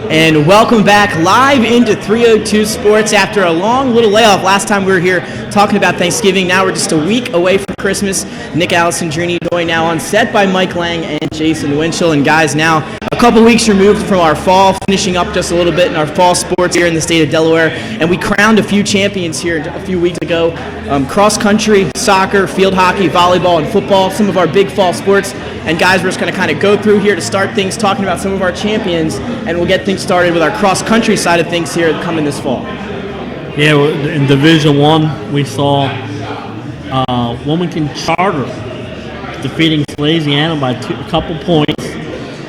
And welcome back live into 302 Sports after a long little layoff. Last time we were here talking about Thanksgiving. Now we're just a week away from Christmas. Nick Alessandrini joined now on set by Mike Lang and Jason Winchell. And guys, now a couple weeks removed from our fall, finishing up just a little bit in our fall sports here in the state of Delaware. And we crowned a few champions here a few weeks ago. Cross country, soccer, field hockey, volleyball, and football, some of our big fall sports. And guys, we're just going to kind of go through here to start things, talking about some of our champions, and we'll get things started with our cross-country side of things here coming this fall. Yeah, in Division I, we saw Wilmington Charter defeating Salesiana by a couple points,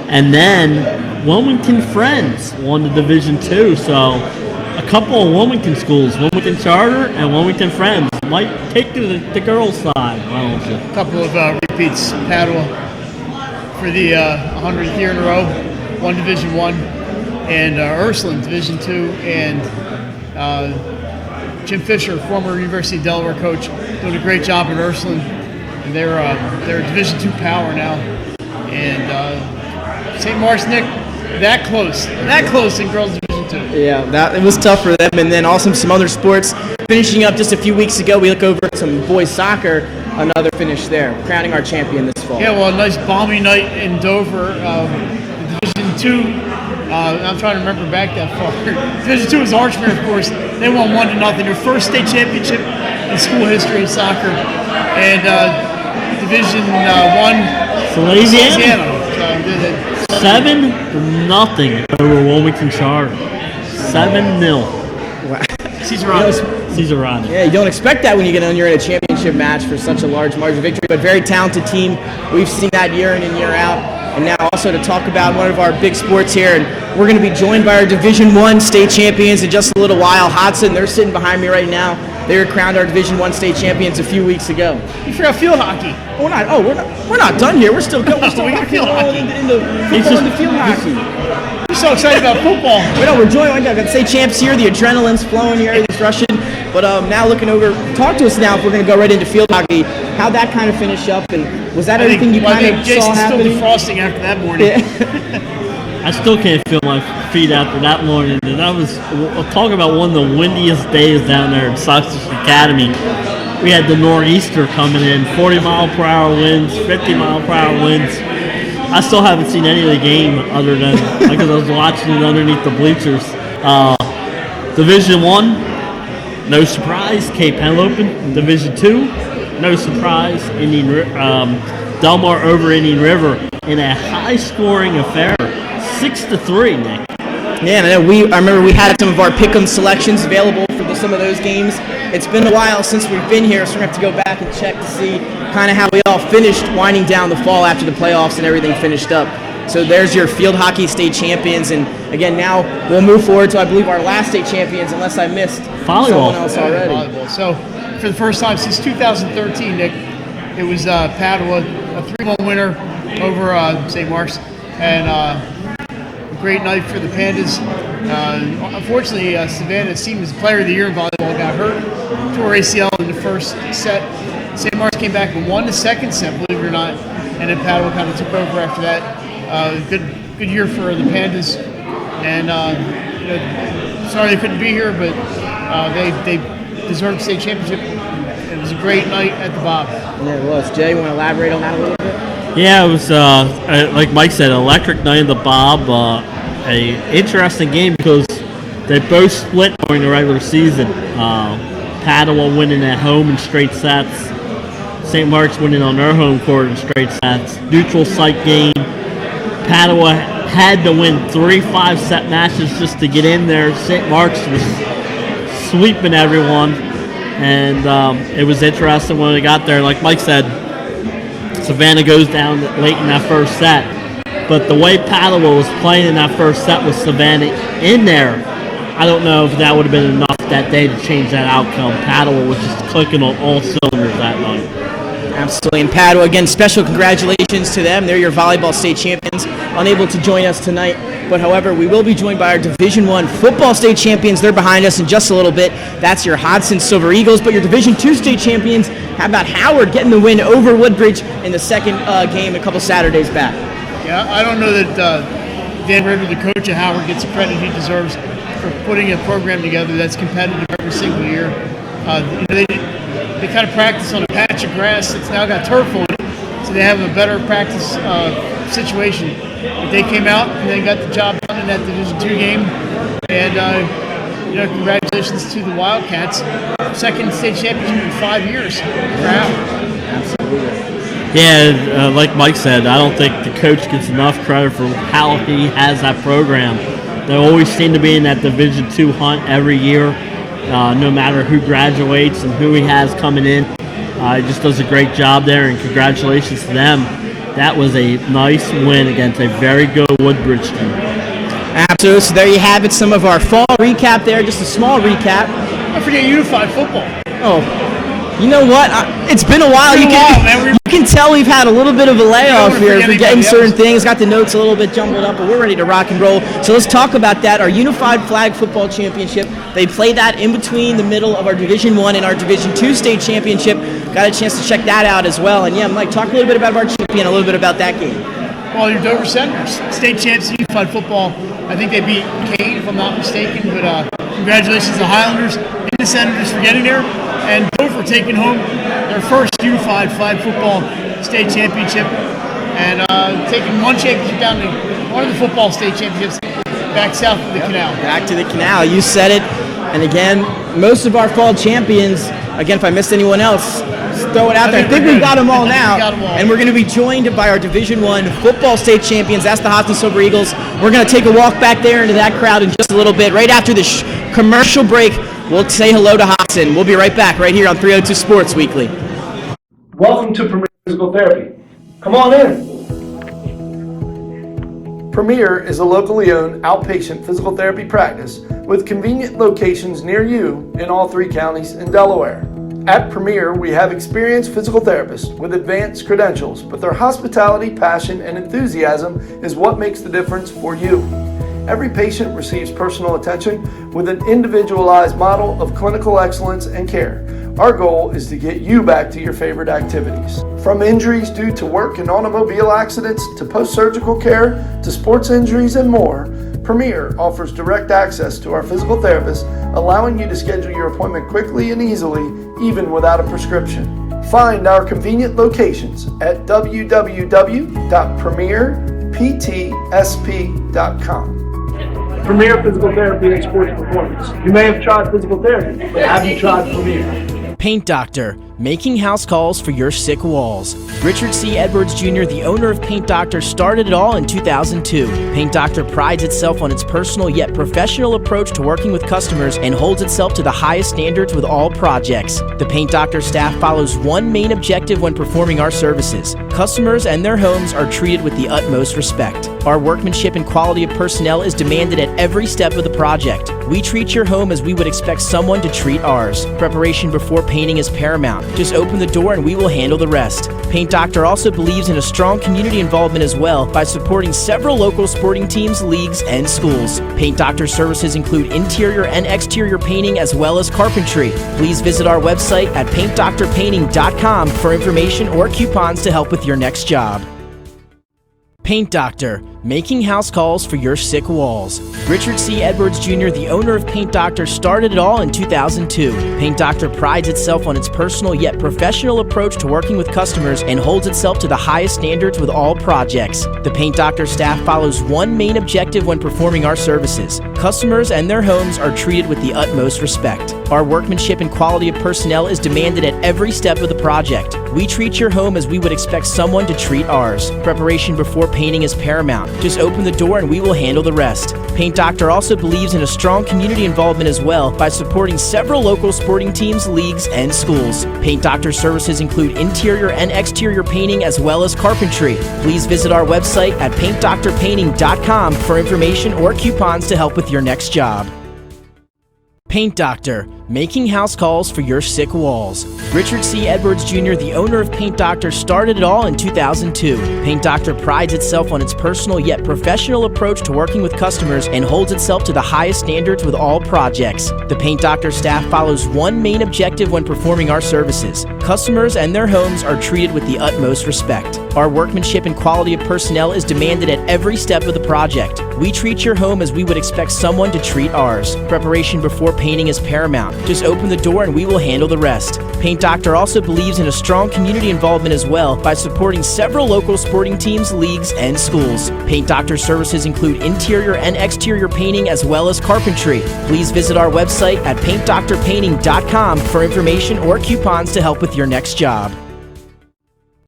and then Wilmington Friends won the Division II. So a couple of Wilmington schools, Wilmington Charter and Wilmington Friends, might take to the girls' side. Why don't you? A couple of repeats, Padua for the 100th year in a row, won Division I, and Ursuline Division II, and Jim Fisher, former University of Delaware coach, doing a great job at Ursuline, and they're a Division II power now. And St. Mark's, Nick, that close in girls Division II. Yeah, it was tough for them. And then also some other sports. Finishing up just a few weeks ago, we look over at some boys soccer, another finish there, crowning our champion this fall. Yeah, well, a nice balmy night in Dover, Division II. I'm trying to remember back that far. Division II was Archmere, of course. They won 1-0, their first state championship in school history in soccer. And Division I, Salesiana. 7-0 over Wilmington Charter. 7-0. Wow. Caesarani. Yeah, you don't expect that when you're in a championship match for such a large margin of victory, but very talented team. We've seen that year in and year out. And now also to talk about one of our big sports here, and we're going to be joined by our Division I state champions in just a little while. Hodson, they're sitting behind me right now. They were crowned our Division I state champions a few weeks ago. You forgot field hockey. We're not done here. We're still going. We're still field hockey. into football and field hockey. You're so excited about football. We're joined. I got state champs here. The adrenaline's flowing here. Everything's rushing. But now looking over, talk to us now if we're going to go right into field hockey. How'd that kind of finish up, and was that everything you kind of saw happening? Jason's still defrosting after that morning. Yeah. I still can't feel my feet after that morning. And that was, talk about one of the windiest days down there at Sussex Academy. We had the nor'easter coming in, 40-mile-per-hour winds, 50-mile-per-hour winds. I still haven't seen any of the game other than because I was watching it underneath the bleachers. Division I, no surprise, Cape Henlopen. Division II, no surprise, Delmar over Indian River in a high-scoring affair, 6-3, Nick. Yeah, I remember we had some of our pick'em selections available for some of those games. It's been a while since we've been here, so we're going to have to go back and check to see kind of how we all finished winding down the fall after the playoffs and everything finished up. So there's your field hockey state champions, and again, now we'll move forward to, I believe, our last state champions, unless I missed someone else already. Volleyball. So for the first time since 2013, Nick, it was Padua, a 3-1 winner over St. Mark's, and a great night for the Pandas. Unfortunately, Savannah, team as player of the year in volleyball, got hurt, tore ACL in the first set. St. Mark's came back and won the second set, believe it or not, and then Padua kind of took over after that. Good year for the Pandas, and sorry they couldn't be here, but they deserved the state championship. It was a great night at the Bob. Yeah, it was. Jay, you want to elaborate on that a little bit? Yeah, it was, like Mike said, an electric night at the Bob. A interesting game because they both split during the regular season. Padua winning at home in straight sets. St. Mark's winning on their home court in straight sets. Neutral site game. Padua had to win 3 5-set matches just to get in there. St. Mark's was sweeping everyone. And it was interesting when they got there. Like Mike said, Savannah goes down late in that first set. But the way Padua was playing in that first set with Savannah in there, I don't know if that would have been enough that day to change that outcome. Padua was just clicking on all cylinders that night. Absolutely. And Padua, again, special congratulations to them. They're your volleyball state champions, unable to join us tonight. But however, we will be joined by our Division I football state champions. They're behind us in just a little bit. That's your Hodson Silver Eagles. But your Division II state champions, how about Howard getting the win over Woodbridge in the second game a couple Saturdays back? Yeah, I don't know that Dan Ritter, the coach at Howard, gets the credit he deserves for putting a program together that's competitive every single year. They kind of practice on a patch of grass that's now got turf on it, so they have a better practice situation. But they came out and they got the job done in that Division II game, and congratulations to the Wildcats. Second state championship in 5 years for Howard. Yeah, like Mike said, I don't think the coach gets enough credit for how he has that program. They always seem to be in that Division II hunt every year, no matter who graduates and who he has coming in. He just does a great job there, and congratulations to them. That was a nice win against a very good Woodbridge team. Absolutely. So there you have it, some of our fall recap there, just a small recap. Don't forget Unified Football. Oh, you know what? It's been a while. You can tell we've had a little bit of a layoff here, forgetting certain things, got the notes a little bit jumbled up, but we're ready to rock and roll. So let's talk about that, our Unified Flag Football Championship. They play that in between the middle of our Division I and our Division II state championship. Got a chance to check that out as well. And yeah, Mike, talk a little bit about our champion, a little bit about that game. Well, your Dover Senators, state champs in Unified Football. I think they beat Kane, if I'm not mistaken, but congratulations to the Highlanders and the Senators for getting there. And Dover taking home their first Unified Flag Football State Championship, and taking one championship down to one of the football state championships back south of the canal. Back to the canal. You said it. And again, most of our fall champions, again, if I missed anyone else, just throw it out there. I think we've got them all now. And we're going to be joined by our Division I football state champions. That's the Hodson Silver Eagles. We're going to take a walk back there into that crowd in just a little bit. Right after this commercial break, we'll say hello to Hodson. We'll be right back right here on 302 Sports Weekly. Welcome to Premier Physical Therapy. Come on in. Premier is a locally owned outpatient physical therapy practice with convenient locations near you in all 3 counties in Delaware. At Premier, we have experienced physical therapists with advanced credentials, but their hospitality, passion, and enthusiasm is what makes the difference for you. Every patient receives personal attention with an individualized model of clinical excellence and care. Our goal is to get you back to your favorite activities. From injuries due to work and automobile accidents to post-surgical care to sports injuries and more, Premier offers direct access to our physical therapists, allowing you to schedule your appointment quickly and easily, even without a prescription. Find our convenient locations at www.premierptsp.com. Premier Physical Therapy and Sports Performance. You may have tried physical therapy, but have you tried Premier? Paint Doctor, making house calls for your sick walls. Richard C. Edwards Jr., the owner of Paint Doctor, started it all in 2002. Paint Doctor prides itself on its personal yet professional approach to working with customers and holds itself to the highest standards with all projects. The Paint Doctor staff follows one main objective when performing our services. Customers and their homes are treated with the utmost respect. Our workmanship and quality of personnel is demanded at every step of the project. We treat your home as we would expect someone to treat ours. Preparation before painting is paramount. Just open the door and we will handle the rest. Paint Doctor also believes in a strong community involvement as well by supporting several local sporting teams, leagues, and schools. Paint Doctor services include interior and exterior painting as well as carpentry. Please visit our website at paintdoctorpainting.com for information or coupons to help with your next job. Paint Doctor, making house calls for your sick walls. Richard C. Edwards Jr., the owner of Paint Doctor, started it all in 2002. Paint Doctor prides itself on its personal yet professional approach to working with customers and holds itself to the highest standards with all projects. The Paint Doctor staff follows one main objective when performing our services. Customers and their homes are treated with the utmost respect. Our workmanship and quality of personnel is demanded at every step of the project. We treat your home as we would expect someone to treat ours. Preparation before painting is paramount. Just open the door and we will handle the rest. Paint Doctor also believes in a strong community involvement as well by supporting several local sporting teams, leagues, and schools. Paint Doctor services include interior and exterior painting as well as carpentry. Please visit our website at paintdoctorpainting.com for information or coupons to help with your next job. Paint Doctor, making house calls for your sick walls. Richard C. Edwards Jr., the owner of Paint Doctor, started it all in 2002. Paint Doctor prides itself on its personal yet professional approach to working with customers and holds itself to the highest standards with all projects. The Paint Doctor staff follows one main objective when performing our services. Customers and their homes are treated with the utmost respect. Our workmanship and quality of personnel is demanded at every step of the project. We treat your home as we would expect someone to treat ours. Preparation before painting is paramount. Just open the door and we will handle the rest. Paint Doctor also believes in a strong community involvement as well by supporting several local sporting teams, leagues, and schools. Paint Doctor services include interior and exterior painting as well as carpentry. Please visit our website at paintdoctorpainting.com for information or coupons to help with your next job.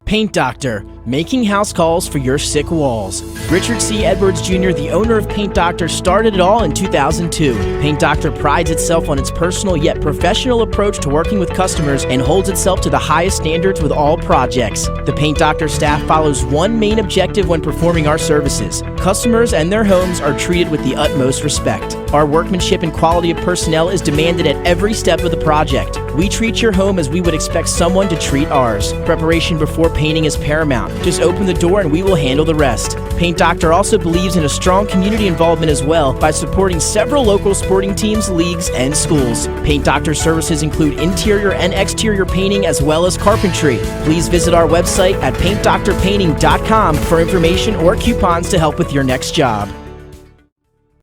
Paint Doctor, making house calls for your sick walls. Richard C. Edwards Jr., the owner of Paint Doctor, started it all in 2002. Paint Doctor prides itself on its personal yet professional approach to working with customers and holds itself to the highest standards with all projects. The Paint Doctor staff follows one main objective when performing our services. Customers and their homes are treated with the utmost respect. Our workmanship and quality of personnel is demanded at every step of the project. We treat your home as we would expect someone to treat ours. Preparation before painting is paramount. Just open the door and we will handle the rest. Paint Doctor also believes in a strong community involvement as well by supporting several local sporting teams, leagues, and schools. Paint Doctor services include interior and exterior painting as well as carpentry. Please visit our website at paintdoctorpainting.com for information or coupons to help with your next job.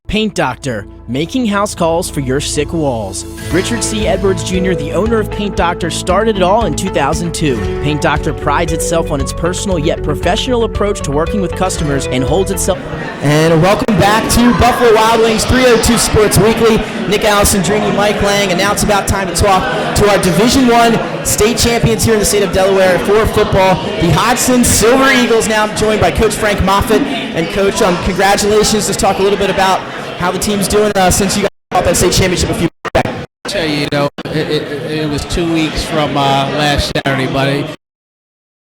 Paint Doctor, making house calls for your sick walls. Richard C. Edwards Jr., the owner of Paint Doctor, started it all in 2002. Paint Doctor prides itself on its personal yet professional approach to working with customers and holds itself. And welcome back to Buffalo Wild Wings 302 Sports Weekly. Nick Alessandrini, Mike Lang, and now it's about time to talk to our Division I state champions here in the state of Delaware for football, the Hodson Silver Eagles. Now I'm joined by Coach Frank Moffitt. And Coach, congratulations. Let's talk a little bit about how the team's doing since you got that state championship a few weeks back. I'll tell you, it was 2 weeks from last Saturday, but it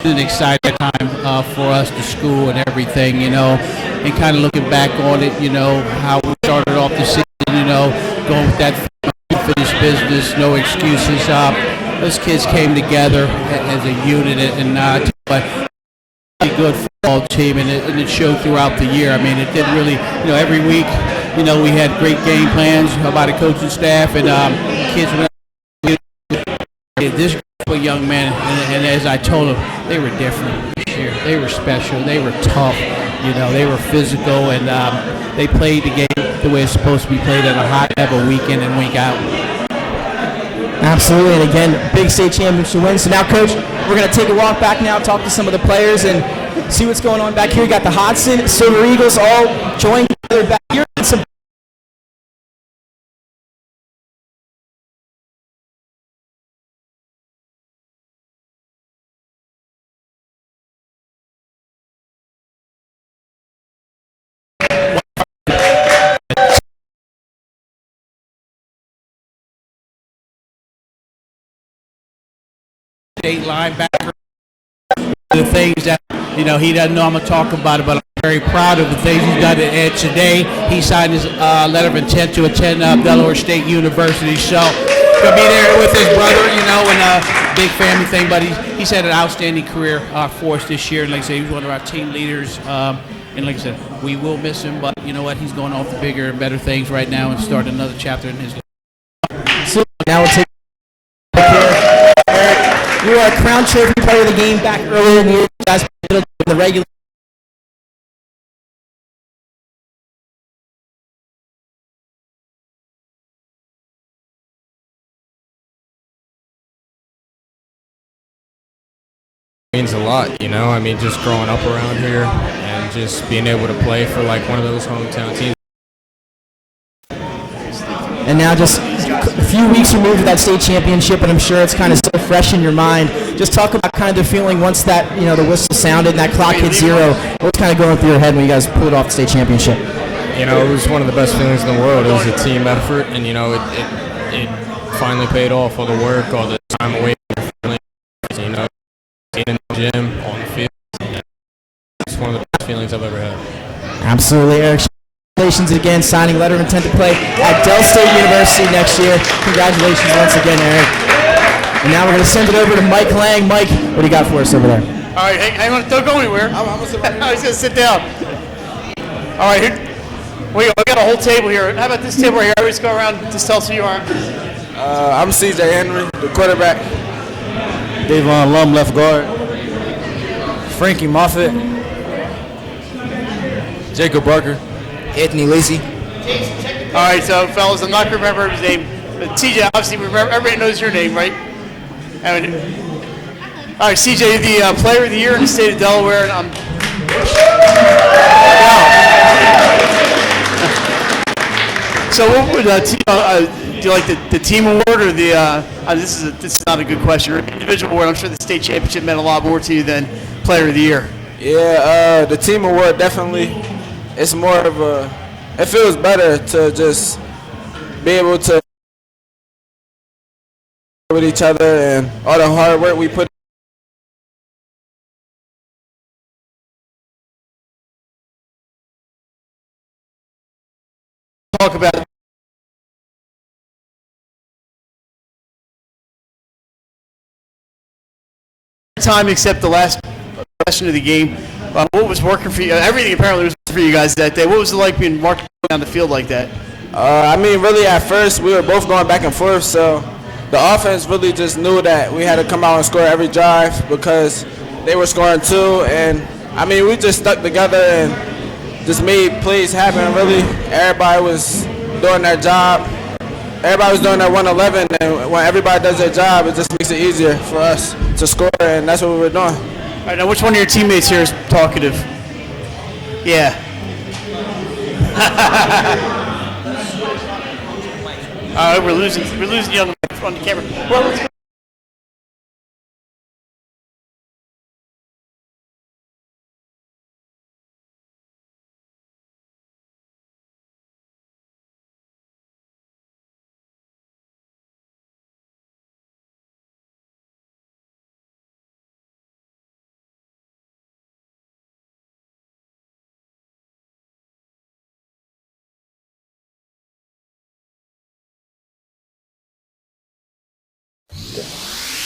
was an exciting time for us, the school and everything, and kind of looking back on it, how we started off the season, going with that unfinished business, no excuses. Those kids came together as a unit, and a good football team, and it showed throughout the year. I mean, it didn't really, every week, we had great game plans by the coaching staff, and kids went this group of young men, and as I told them, they were different this year. They were special. They were tough. They were physical, and they played the game the way it's supposed to be played at a high level week in and week out. Absolutely, and again, big state championship win. So now, Coach, we're going to take a walk back now, talk to some of the players, and see what's going on back here. You got the Hodson Silver Eagles all joined together back here. Some state linebacker. The things that he doesn't know I'm gonna talk about it, but I'm very proud of the things he's done. And today he signed his letter of intent to attend Delaware State University. So gonna be there with his brother, and a big family thing. But he's had an outstanding career for us this year. And like I said, he's one of our team leaders. And like I said, we will miss him, but you know what? He's going off to bigger and better things right now and starting another chapter in his life. So now we'll take you are a Crown Trophy player of the game back earlier in the year. You guys played the regular. Means a lot, just growing up around here and just being able to play for like one of those hometown teams. And now just a few weeks removed from that state championship, and I'm sure it's kind of still fresh in your mind. Just talk about kind of the feeling once that, the whistle sounded and that clock hit zero. What's kind of going through your head when you guys pulled off the state championship? It was one of the best feelings in the world. It was a team effort, and, it finally paid off, all the work, all the time away from your family, in the gym, on the field. It's one of the best feelings I've ever had. Absolutely, Eric. Congratulations again, signing letter of intent to play at Del State University next year. Congratulations once again, Eric. And now we're going to send it over to Mike Lang. Mike, what do you got for us over there? All right, hang on, don't go anywhere. I'm gonna sit down. He's gonna sit down. All right, here. We got a whole table here. How about this table right here? I always go around, just tell us who you are. I'm CJ Henry, the quarterback. Davon Lum, left guard. Frankie Moffitt. Jacob Barker. Anthony Lacey. All right, so fellas, I'm not gonna remember his name, but TJ, obviously, remember, everybody knows your name, right? All right, CJ, the Player of the Year in the state of Delaware, and So, what would do you like the team award or the? This is not a good question. Or individual award. I'm sure the state championship meant a lot more to you than Player of the Year. Yeah, the team award definitely. It's more of a. It feels better to just be able to with each other and all the hard work we put. Talk about time except the last question of the game. What was working for you? Everything apparently was for you guys that day. What was it like being marked down the field like that? I mean, really at first we were both going back and forth, so the offense really just knew that we had to come out and score every drive because they were scoring too. And I mean, we just stuck together and just made plays happen. Really, everybody was doing their job. Everybody was doing their 111, and when everybody does their job, it just makes it easier for us to score, and that's what we were doing. All right, now which one of your teammates here is talkative? Yeah. We're losing you on the camera. Well, let's go.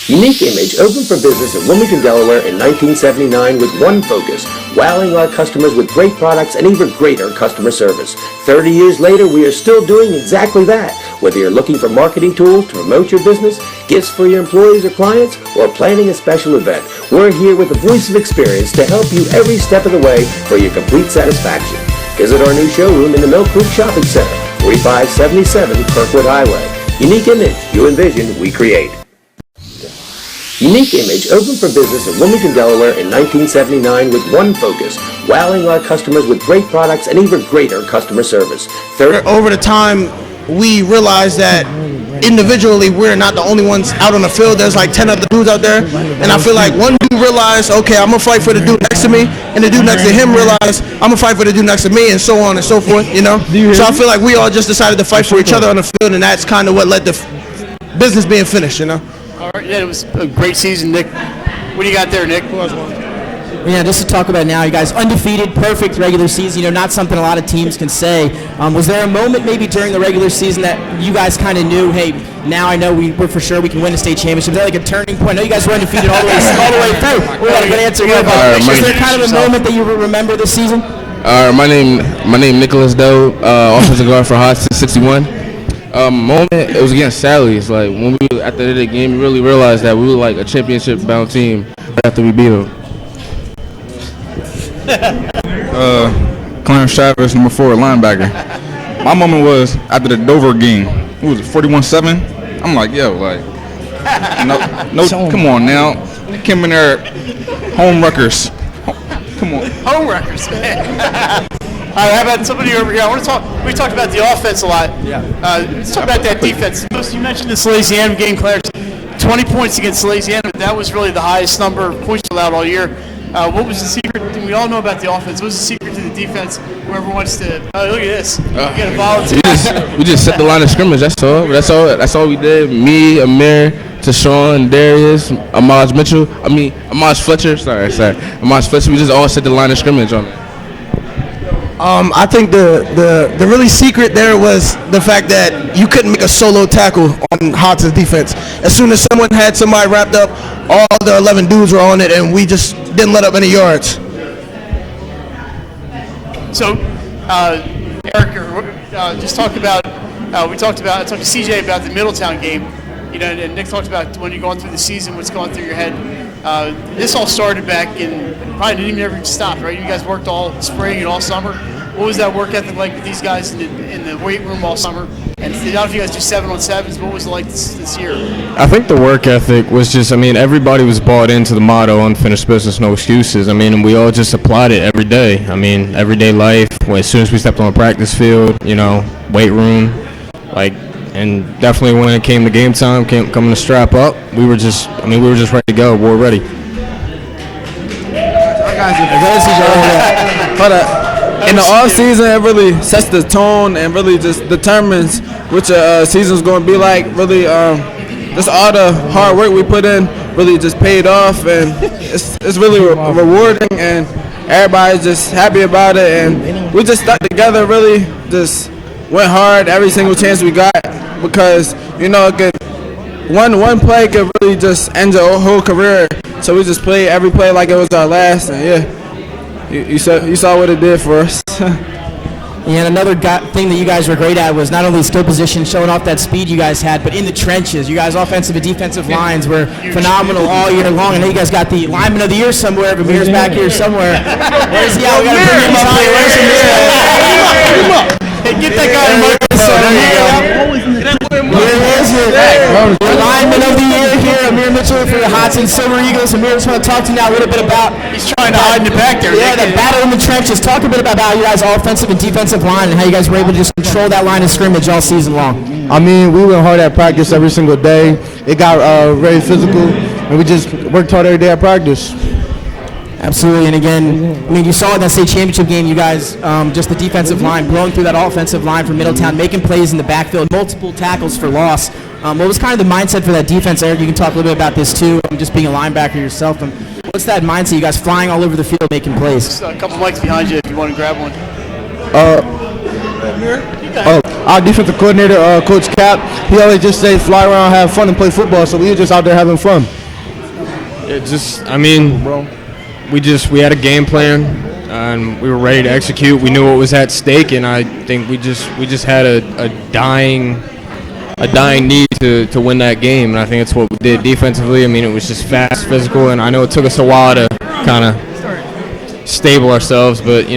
Unique Image opened for business in Wilmington, Delaware in 1979 with one focus, wowing our customers with great products and even greater customer service. 30 years later, we are still doing exactly that. Whether you're looking for marketing tools to promote your business, gifts for your employees or clients, or planning a special event, we're here with the voice of experience to help you every step of the way for your complete satisfaction. Visit our new showroom in the Mill Creek Shopping Center, 4577 Kirkwood Highway. Unique Image, you envision, we create. Unique Image opened for business in Wilmington, Delaware in 1979 with one focus, wowing our customers with great products and even greater customer service. Over the time, we realized that individually we're not the only ones out on the field. There's like 10 other dudes out there, and I feel like one dude realized, okay, I'm gonna fight for the dude next to me, and the dude next to him realized I'm gonna fight for the dude next to me, and so on and so forth, you know? So I feel like we all just decided to fight for each other on the field, and that's kind of what led to business being finished, you know? All right, yeah, it was a great season, Nick. What do you got there, Nick? Yeah, just to talk about now, you guys undefeated, perfect regular season, you know, not something a lot of teams can say. Was there a moment maybe during the regular season that you guys kind of knew, hey, now I know we're for sure we can win the state championship? Is there like a turning point? I know you guys were undefeated all the way through. We got a good answer here. Is there kind of a moment that you remember this season? My name Nicholas Doe, offensive guard for Hodson 61. Moment, it was against Sally's. Like when we at the end of the game, we really realized that we were like a championship-bound team after we beat them. Clarence Chavez, number 4 linebacker. My moment was after the Dover game. What was it, 41-7? I'm like, yo, like, no, come on now. They came in there, home wreckers. Come on. Home wreckers, man. All right, how about somebody over here? We talked about the offense a lot. Yeah. Let's talk about that defense. You mentioned the Salesianum game, Clarence. 20 points against Salesianum. That was really the highest number of points allowed all year. What was the secret? We all know about the offense. What was the secret to the defense? Whoever wants to. Oh, look at this. You get a volunteer. We just set the line of scrimmage. That's all we did. Me, Amir, Tashawn, Darius, Amaj Fletcher. Sorry. Amaj Fletcher. We just all set the line of scrimmage on it. I think the really secret there was the fact that you couldn't make a solo tackle on Hodson's defense. As soon as someone had somebody wrapped up, all the 11 dudes were on it, and we just didn't let up any yards. So, Eric, just talk about. I talked to CJ about the Middletown game. You know, and Nick talked about when you're going through the season, what's going through your head. This all started back in, probably didn't even ever stop, right? You guys worked all spring and all summer. What was that work ethic like with these guys in the weight room all summer? And I don't know if you guys do 7-on-7s. What was it like this year? I think the work ethic was just, everybody was bought into the motto, unfinished business, no excuses. And we all just applied it every day. Everyday life, as soon as we stepped on the practice field, weight room, and definitely when it came to game time, coming to strap up, we were just ready to go. We were ready. In the off season, it really sets the tone and really just determines which season's going to be like. Really, just all the hard work we put in really just paid off, and it's really rewarding, and everybody's just happy about it. And we just stuck together, really just went hard every single chance we got, because one play could really just end your whole career. So we just played every play like it was our last, and yeah. You saw what it did for us. And another thing that you guys were great at was not only skill position, showing off that speed you guys had, but in the trenches. You guys' offensive and defensive lines were phenomenal all year long. I know you guys got the lineman of the year somewhere, but Amir's back here somewhere. Where's he at? We got to bring him up here. Where's Amir? Hey, get that guy a microphone. Where is it? The lineman of the year here, Amir Mitchell for the Hodson Silver Eagles. Amir, I just want to talk to you now a little bit about. He's trying to hide in the back there. Yeah, that battle in the trenches. Talk a bit about you guys' offensive and defensive line and how you guys were able to just control that line of scrimmage all season long. We went hard at practice every single day. It got very physical, and we just worked hard every day at practice. Absolutely, and again, you saw in that state championship game, you guys, just the defensive line, blowing through that offensive line from Middletown, making plays in the backfield, multiple tackles for loss. What was kind of the mindset for that defense, Eric? You can talk a little bit about this too, just being a linebacker yourself. What's that mindset? You guys flying all over the field, making plays. Just a couple mics behind you if you want to grab one. Our defensive coordinator, Coach Cap, he always just say fly around, have fun, and play football. So we were just out there having fun. We had a game plan, and we were ready to execute. We knew what was at stake, and I think we just had a dying need to win that game, and I think that's what we did defensively. It was just fast, physical, and I know it took us a while to kind of stable ourselves, but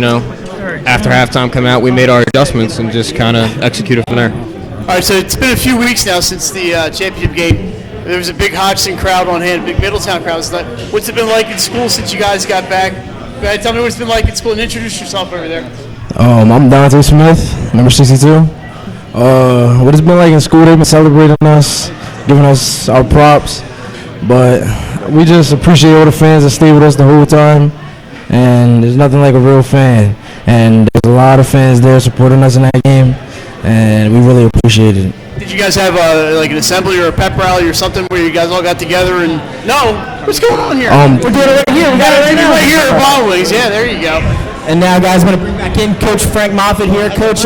after halftime come out, we made our adjustments and just kind of executed from there. All right, so it's been a few weeks now since the championship game. There was a big Hodson crowd on hand, big Middletown crowd. What's it been like in school since you guys got back? Tell me what it's been like in school, and introduce yourself over there. I'm Dante Smith, number 62. What it's been like in school, they've been celebrating us, giving us our props, but we just appreciate all the fans that stayed with us the whole time, and there's nothing like a real fan, and there's a lot of fans there supporting us in that game, and we really appreciate it. Did you guys have an assembly or a pep rally or something where you guys all got together and what's going on here? We're doing it right here. We got it right now. Right here at Ball Wings. Yeah, there you go. And now, guys, I'm going to bring back in Coach Frank Moffitt here. Coach,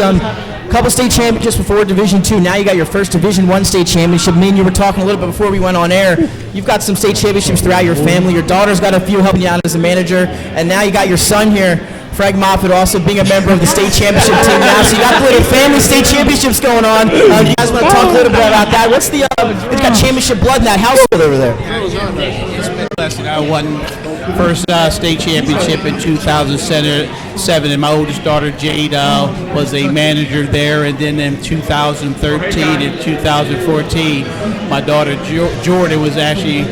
couple state championships before Division II. Now you got your first Division I state championship. Me and you were talking a little bit before we went on air. You've got some state championships throughout your family. Your daughter's got a few helping you out as a manager. And now you got your son here, Frank Moffitt, also being a member of the state championship team now. So you got the little family state championships going on. You guys want to talk a little bit about that? What's the, it's got championship blood in that household over there. It's been blessed. I won first state championship in 2007, and my oldest daughter Jade was a manager there. And then in 2013 and 2014, my daughter Jordan was actually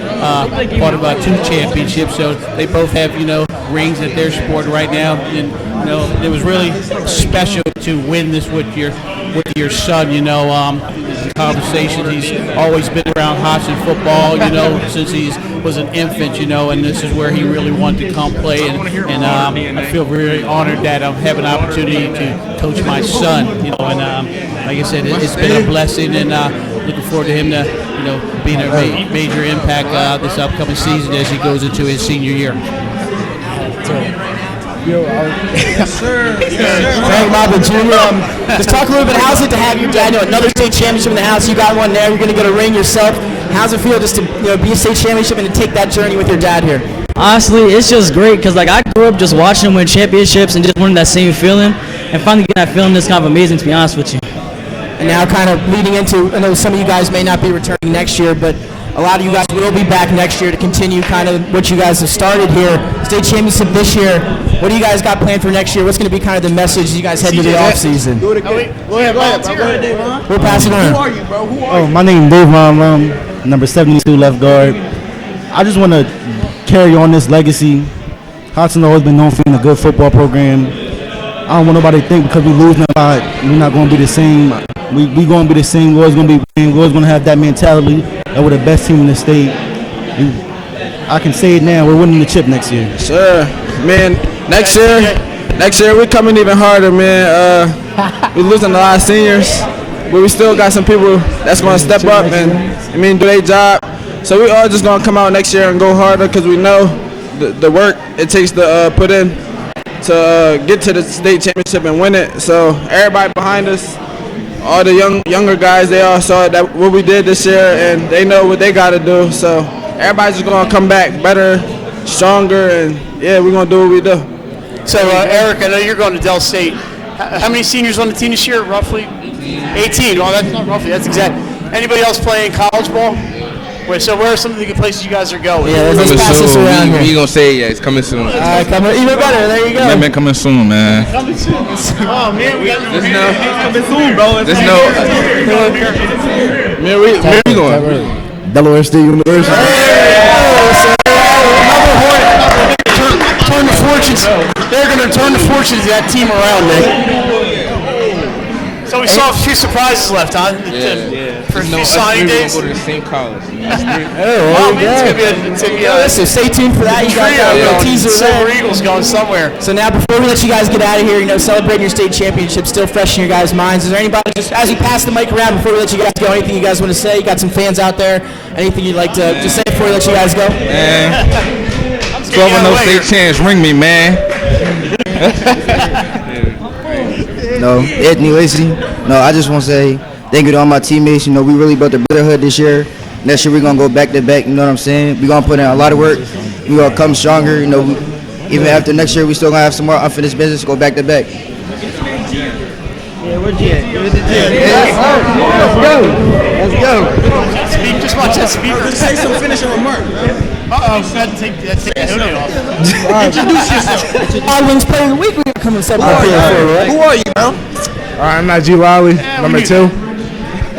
part of 2 championships. So they both have rings at their sport right now, and it was really special to win this with your son. Conversations. He's always been around Hodson football, since he was an infant, and this is where he really wanted to come play. And I feel very honored that I have an opportunity to coach my son, and like I said, it's been a blessing, and looking forward to him to, being a major impact this upcoming season as he goes into his senior year. Frank Mata Jr. Just talk a little bit. How's it to have your dad? Another state championship in the house. You got one there. You're going to get a ring yourself. How's it feel just to be a state championship and to take that journey with your dad here? Honestly, it's just great because I grew up just watching him win championships and just wanting that same feeling. And finally getting that feeling is kind of amazing, to be honest with you. And now kind of leading into, I know some of you guys may not be returning next year, but a lot of you guys will be back next year to continue kind of what you guys have started here. State championship this year. What do you guys got planned for next year? What's going to be kind of the message you guys head into the offseason? Go ahead, Dave. We'll pass it on. Who are you, bro? Who are Oh, my name is Dave Ron, number 72 left guard. I just want to carry on this legacy. Hodson always been known for being a good football program. I don't want nobody to think because we losing a lot, we're not going to be the same. We going to be the same. We're always going to be winning. We're always going to have that mentality that we're the best team in the state. I can say it now. We're winning the chip next year. Sure, man. Next year we're coming even harder, man. We're losing a lot of seniors, but we still got some people that's going to step up and do their job. So we all just going to come out next year and go harder because we know the work it takes to put in to get to the state championship and win it. So everybody behind us, all the younger guys, they all saw that what we did this year, and they know what they got to do. So everybody's just going to come back better, stronger, and yeah, we're going to do what we do. So, Eric, I know you're going to Del State. How many seniors on the team this year, roughly? 18. Well, that's not roughly. That's exact. Anybody else playing college ball? Wait, so where are some of the good places you guys are going? Yeah, let's pass this around here. We gonna say it's coming soon. All right, even better. There you go. Man, coming soon, man. Coming soon. Oh, man, we got coming soon, bro. There's no. Man, where we going? Delaware State University. Turn the fortunes. They're going to turn the fortunes of that team around, Nick. So we saw a few surprises left, huh? Yeah. For a few signing days. We're going to go to the same college. It's gonna be listen, stay tuned for that. You guys got a little teaser Silver there. Eagles going somewhere. So now, before we let you guys get out of here, celebrating your state championship, still fresh in your guys' minds. Is there anybody, just as we pass the mic around, before we let you guys go, anything you guys want to say? You got some fans out there. Anything you'd like to just say before we let you guys go? Man, 12-0 state chance. Ring me, man. No, Anthony Lacey. No, I just want to say thank you to all my teammates. We really built a brotherhood this year. Next year we're gonna go back to back. You know what I'm saying? We're gonna put in a lot of work. We're gonna come stronger. Even after next year, we still gonna have some more unfinished business. Go back to back. Yeah, where'd you at? Let's go. Just watch that speaker. Just say some finishing remark. Take that hoodie off. Introduce yourself. Odd Wings Player of the Week. We're coming up here. Who are you, bro? All right, I'm Najee Lowry, number 2.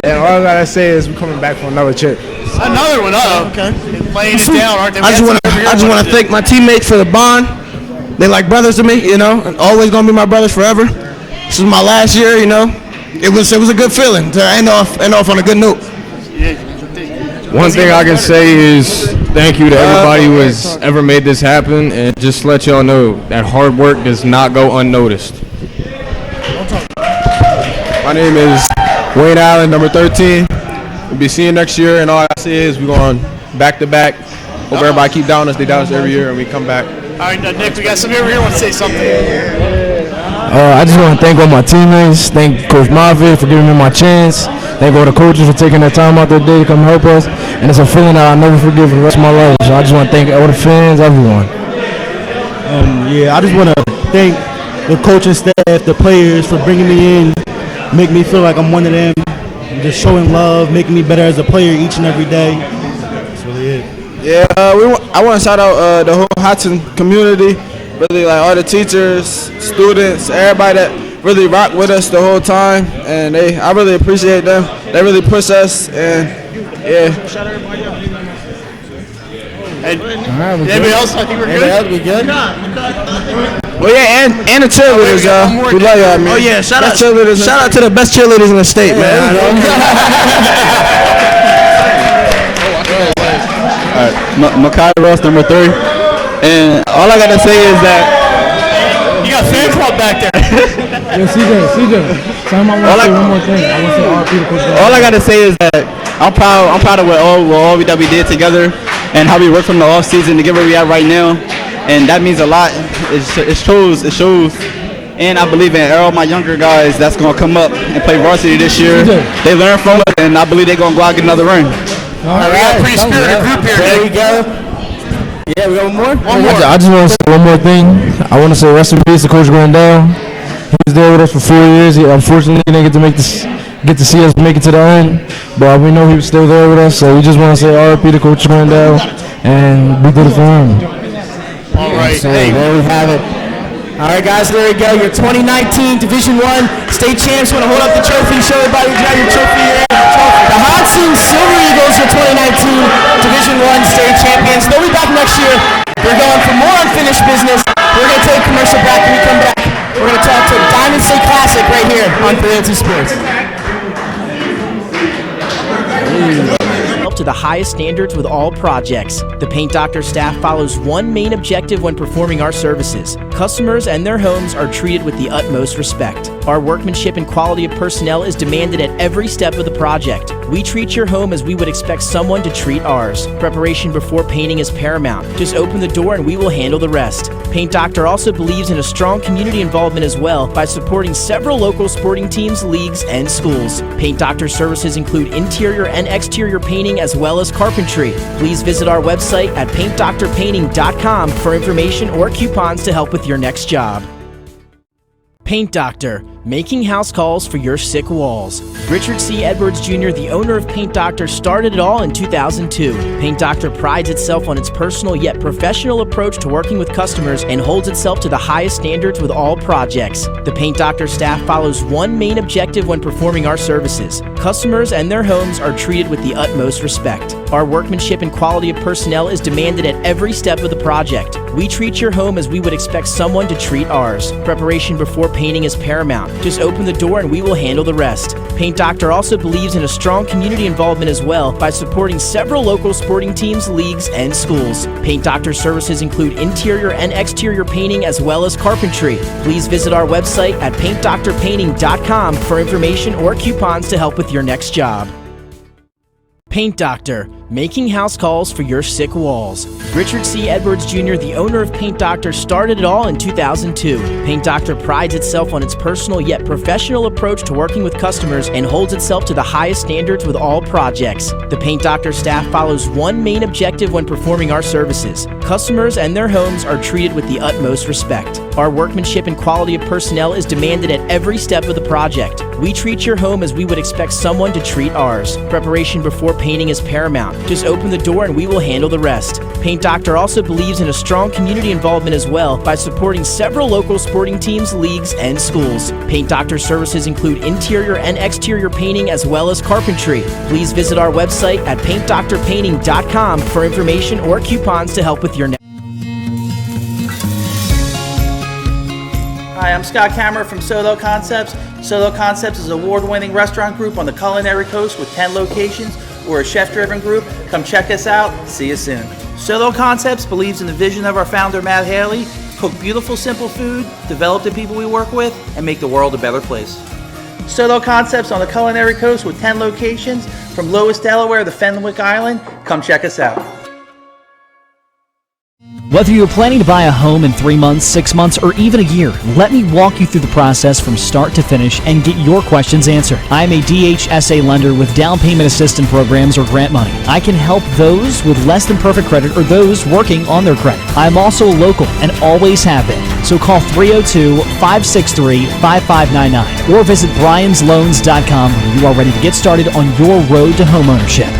And all I gotta say is we're coming back for another chip. Another one, okay. They're laying it down, aren't they? I just want to thank my teammates for the bond. They like brothers to me, and always gonna be my brothers forever. This is my last year, It was a good feeling to end off on a good note. One thing I can say is thank you to everybody who has ever made this happen, and just let y'all know that hard work does not go unnoticed. My name is Wayne Allen, number 13. We'll be seeing you next year, and all I say is we're going back to back. Hope everybody keep down us. They down us every year, and we come back. All right, Nick, we got somebody over here want to say something. I just want to thank all my teammates. Thank Coach Moffitt for giving me my chance. Thank all the coaches for taking their time out their day to come help us. And it's a feeling that I'll never forget for the rest of my life. So I just want to thank all the fans, everyone. I just want to thank the coaching staff, the players for bringing me in, make me feel like I'm one of them, just showing love, making me better as a player each and every day. That's really it. Yeah, I want to shout out the whole Hodson community, really like all the teachers, students, everybody that really rock with us the whole time, and I really appreciate them. They really push us, and yeah. And anybody else? I think we're good. We good? Well, yeah, and the cheerleaders, y'all. We love y'all, man. Oh yeah, shout out cheerleaders. to the best cheerleaders in the state, man. All right, Makai Ross, number 3. And all I got to say is that You got a fan club back there. Yo, CJ, tell him I want to say one more thing. I want to say RP to Coach Dad. all I got to say is that I'm proud of what all that we did together and how we worked from the off season to get where we at right now, and that means a lot. it shows, and I believe in all my younger guys that's gonna come up and play varsity this year. They learn from it, and I believe they're gonna go out and get another ring. All right, we got a pretty spirited group here. There we go. Yeah, we got one more. I just want to say one more thing. I want to say rest in peace to Coach Grandel. He was there with us for 4 years. Unfortunately, he didn't get to see us make it to the end, but we know he was still there with us. So we just want to say RIP to Coach Grandel, and we did it for him. All right. Hey, there we have it. All right, guys, there we go. Your 2019 Division I state champs. Want to hold up the trophy, show everybody you got your trophy here. The Hodson Silver Eagles are 2019 Division I state champions. They'll be back next year. They're going for more unfinished business. We're going to take a commercial break. When we come back, we're going to talk to Diamond State Classic right here on 302 Sports. Up to the highest standards with all projects. The Paint Doctor staff follows one main objective when performing our services. Customers and their homes are treated with the utmost respect. Our workmanship and quality of personnel is demanded at every step of the project. We treat your home as we would expect someone to treat ours. Preparation before painting is paramount. Just open the door and we will handle the rest. Paint Doctor also believes in a strong community involvement as well by supporting several local sporting teams, leagues, and schools. Paint Doctor services include interior and exterior painting as well as carpentry. Please visit our website at paintdoctorpainting.com for information or coupons to help with your next job. Paint Doctor, making house calls for your sick walls. Richard C. Edwards Jr., the owner of Paint Doctor, started it all in 2002. Paint Doctor prides itself on its personal yet professional approach to working with customers and holds itself to the highest standards with all projects. The Paint Doctor staff follows one main objective when performing our services. Customers and their homes are treated with the utmost respect. Our workmanship and quality of personnel is demanded at every step of the project. We treat your home as we would expect someone to treat ours. Preparation before painting is paramount. Just open the door and we will handle the rest. Paint Doctor also believes in a strong community involvement as well by supporting several local sporting teams, leagues, and schools. Paint Doctor services include interior and exterior painting as well as carpentry. Please visit our website at paintdoctorpainting.com for information or coupons to help with your next job. Paint Doctor, making house calls for your sick walls. Richard C. Edwards Jr., the owner of Paint Doctor, started it all in 2002. Paint Doctor prides itself on its personal yet professional approach to working with customers and holds itself to the highest standards with all projects. The Paint Doctor staff follows one main objective when performing our services. Customers and their homes are treated with the utmost respect. Our workmanship and quality of personnel is demanded at every step of the project. We treat your home as we would expect someone to treat ours. Preparation before painting is paramount. Just open the door and we will handle the rest. Paint Doctor also believes in a strong community involvement as well by supporting several local sporting teams, leagues, and schools. Paint Doctor services include interior and exterior painting as well as carpentry. Please visit our website at paintdoctorpainting.com for information or coupons to help with your next. Hi, I'm Scott Kammerer from Solo Concepts. Solo Concepts is an award-winning restaurant group on the culinary coast with 10 locations. We're a chef-driven group. Come check us out. See you soon. Solo Concepts believes in the vision of our founder, Matt Haley: cook beautiful, simple food, develop the people we work with, and make the world a better place. Solo Concepts on the culinary coast with 10 locations from Lewis, Delaware to Fenwick Island. Come check us out. Whether you're planning to buy a home in 3 months, 6 months, or even a year, let me walk you through the process from start to finish and get your questions answered. I am a DHSA lender with down payment assistance programs or grant money. I can help those with less than perfect credit or those working on their credit. I am also local and always have been. So call 302-563-5599 or visit briansloans.com when you are ready to get started on your road to homeownership.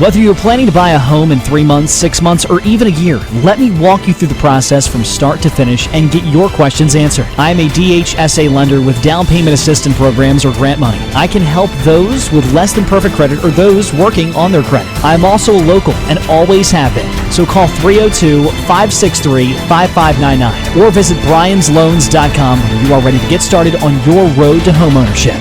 Whether you're planning to buy a home in 3 months, 6 months, or even a year, let me walk you through the process from start to finish and get your questions answered. I am a DHSA lender with down payment assistance programs or grant money. I can help those with less than perfect credit or those working on their credit. I am also local and always have been. So call 302-563-5599 or visit briansloans.com when you are ready to get started on your road to homeownership.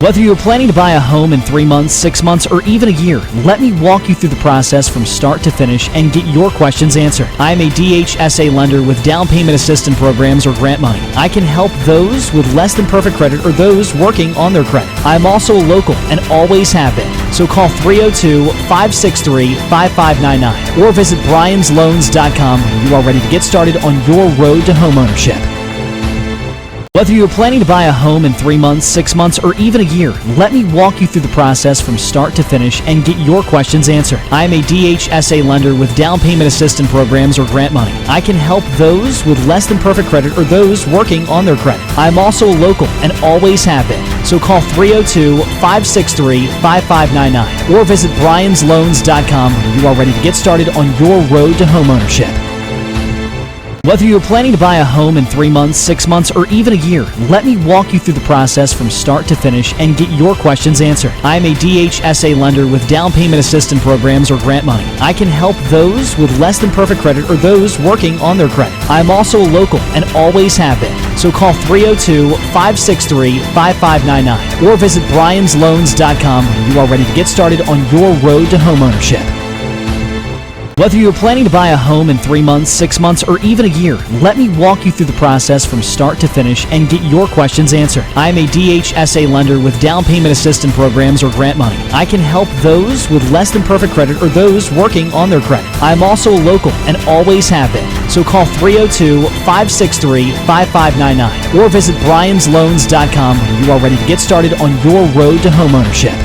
Whether you're planning to buy a home in 3 months, 6 months, or even a year, let me walk you through the process from start to finish and get your questions answered. I'm a DHSA lender with down payment assistance programs or grant money. I can help those with less than perfect credit or those working on their credit. I'm also local and always have been. So call 302-563-5599 or visit bryans.loans.com when you are ready to get started on your road to homeownership. Whether you're planning to buy a home in 3 months, 6 months, or even a year, let me walk you through the process from start to finish and get your questions answered. I am a DHSA lender with down payment assistance programs or grant money. I can help those with less than perfect credit or those working on their credit. I'm also local and always have been. So call 302-563-5599 or visit bryans.loans.com when you are ready to get started on your road to homeownership. Whether you're planning to buy a home in 3 months, 6 months, or even a year, let me walk you through the process from start to finish and get your questions answered. I am a DHSA lender with down payment assistance programs or grant money. I can help those with less than perfect credit or those working on their credit. I'm also local and always have been. So call 302-563-5599 or visit bryans.loans.com when you are ready to get started on your road to homeownership. Whether you're planning to buy a home in 3 months, 6 months, or even a year, let me walk you through the process from start to finish and get your questions answered. I am a DHSA lender with down payment assistance programs or grant money. I can help those with less than perfect credit or those working on their credit. I'm also local and always have been. So call 302-563-5599 or visit bryans.loans.com when you are ready to get started on your road to homeownership.